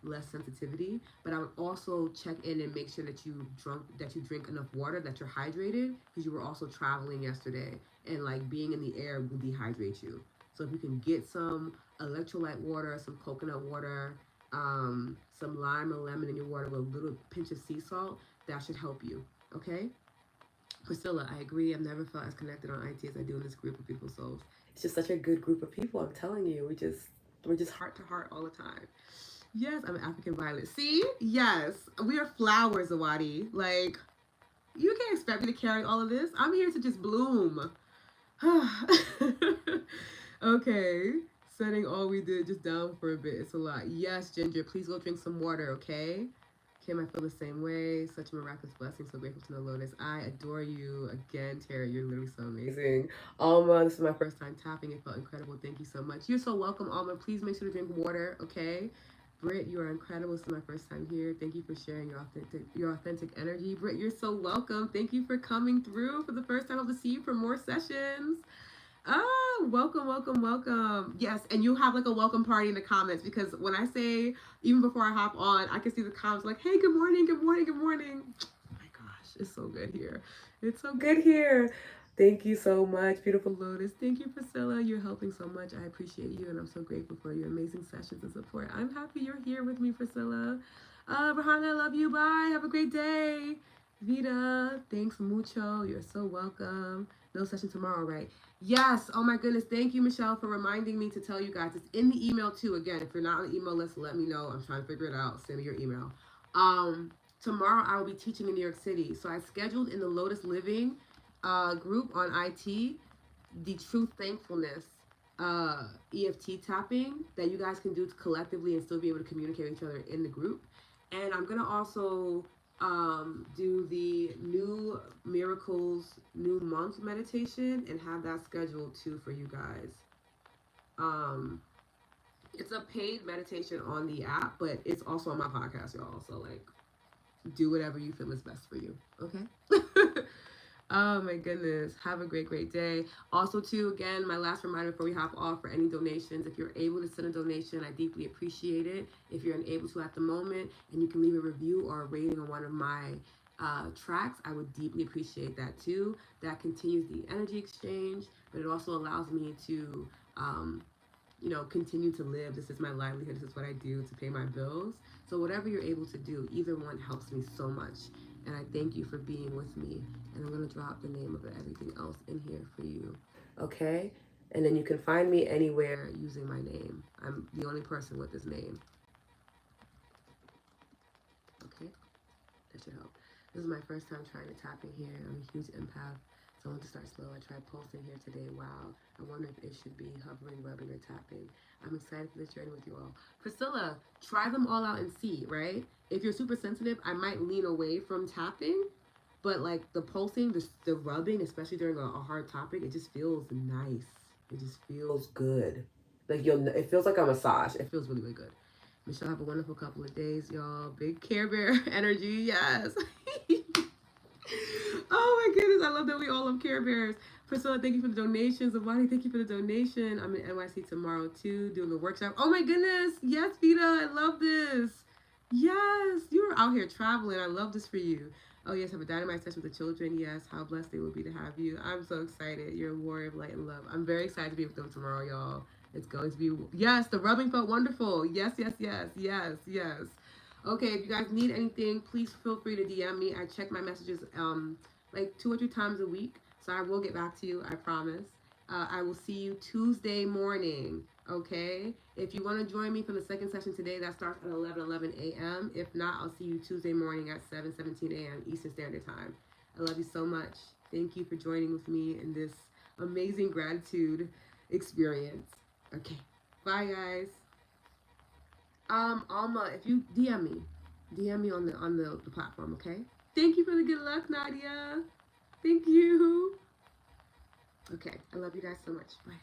less sensitivity. But I would also check in and make sure that you drink enough water, that you're hydrated, because you were also traveling yesterday, and like being in the air will dehydrate you. So if you can get some electrolyte water, some coconut water, some lime or lemon in your water with a little pinch of sea salt, that should help you. Okay. Priscilla, I agree. I've never felt as connected on IT as I do in this group of beautiful souls. It's just such a good group of people. I'm telling you, we're just heart to heart all the time. Yes, I'm an African violet. See, yes, we are flowers, Awadi. Like, you can't expect me to carry all of this. I'm here to just bloom. Okay, setting all we did just down for a bit. It's a lot. Yes, Ginger, please go drink some water. Okay. Kim, I feel the same way. Such a miraculous blessing. So grateful to know, Lotus. I adore you again, Terry. You're literally so amazing. Alma, this is my first time tapping. It felt incredible. Thank you so much. You're so welcome, Alma. Please make sure to drink water, okay? Britt, you are incredible. This is my first time here. Thank you for sharing your authentic energy. Britt, you're so welcome. Thank you for coming through for the first time. I hope to see you for more sessions. Ah, welcome, welcome, welcome. Yes, and you have like a welcome party in the comments, because when I say, even before I hop on, I can see the comments like, hey, good morning, good morning, good morning. Oh my gosh, it's so good here. It's so good here. Thank you so much, beautiful Lotus. Thank you, Priscilla. You're helping so much. I appreciate you, and I'm so grateful for your amazing sessions and support. I'm happy you're here with me, Priscilla. Rahana, I love you. Bye. Have a great day. Vita, thanks mucho. You're so welcome. No session tomorrow, right? Yes. Oh my goodness. Thank you, Michelle, for reminding me to tell you guys. It's in the email too. Again, if you're not on the email list, let me know. I'm trying to figure it out. Send me your email. Tomorrow I will be teaching in New York City. So I scheduled in the Lotus Living group on IT the True Thankfulness EFT tapping that you guys can do collectively and still be able to communicate with each other in the group. And I'm gonna also do the New Miracles New Month meditation and have that scheduled too for you guys. Um, it's a paid meditation on the app, but it's also on my podcast, y'all. So like, do whatever you feel is best for you. Okay. Oh my goodness. Have a great, great day. Also, too, again, my last reminder before we hop off, for any donations, if you're able to send a donation, I deeply appreciate it. If you're unable to at the moment, and you can leave a review or a rating on one of my tracks, I would deeply appreciate that too. That continues the energy exchange, but it also allows me to continue to live. This is my livelihood. This is what I do to pay my bills. So whatever you're able to do, either one helps me so much. And I thank you for being with me. And I'm going to drop the name of everything else in here for you. Okay? And then you can find me anywhere using my name. I'm the only person with this name. Okay? That should help. This is my first time trying to tap in here. I'm a huge empath. So I want to start slow. I tried pulsing here today. Wow. I wonder if it should be hovering, rubbing, or tapping. I'm excited for this journey with you all. Priscilla, try them all out and see, right? If you're super sensitive, I might lean away from tapping. But like the pulsing, the rubbing, especially during a hard topic, it just feels nice. It just feels good. Like it feels like a massage. It feels really, really good. Michelle, have a wonderful couple of days, y'all. Big Care Bear energy, yes. Oh my goodness, I love that we all love Care Bears. Priscilla, thank you for the donations. Avani, thank you for the donation. I'm in NYC tomorrow too, doing the workshop. Oh my goodness, yes, Vita, I love this. Yes, you're out here traveling. I love this for you. Oh yes, have a dynamite session with the children. Yes, how blessed they will be to have you. I'm so excited. You're a warrior of light and love. I'm very excited to be with them tomorrow, y'all. It's going to be yes. The rubbing felt wonderful. Yes, yes, yes, yes, yes. Okay, if you guys need anything, please feel free to DM me. I check my messages like 2 or 3 times a week, so I will get back to you. I promise. I will see you Tuesday morning. Okay. If you want to join me for the second session today, that starts at 11 a.m. If not, I'll see you Tuesday morning at 7:17 a.m. Eastern Standard Time. I love you so much. Thank you for joining with me in this amazing gratitude experience. Okay. Bye, guys. Alma, if you DM me on the platform, okay? Thank you for the good luck, Nadia. Thank you. Okay, I love you guys so much. Bye.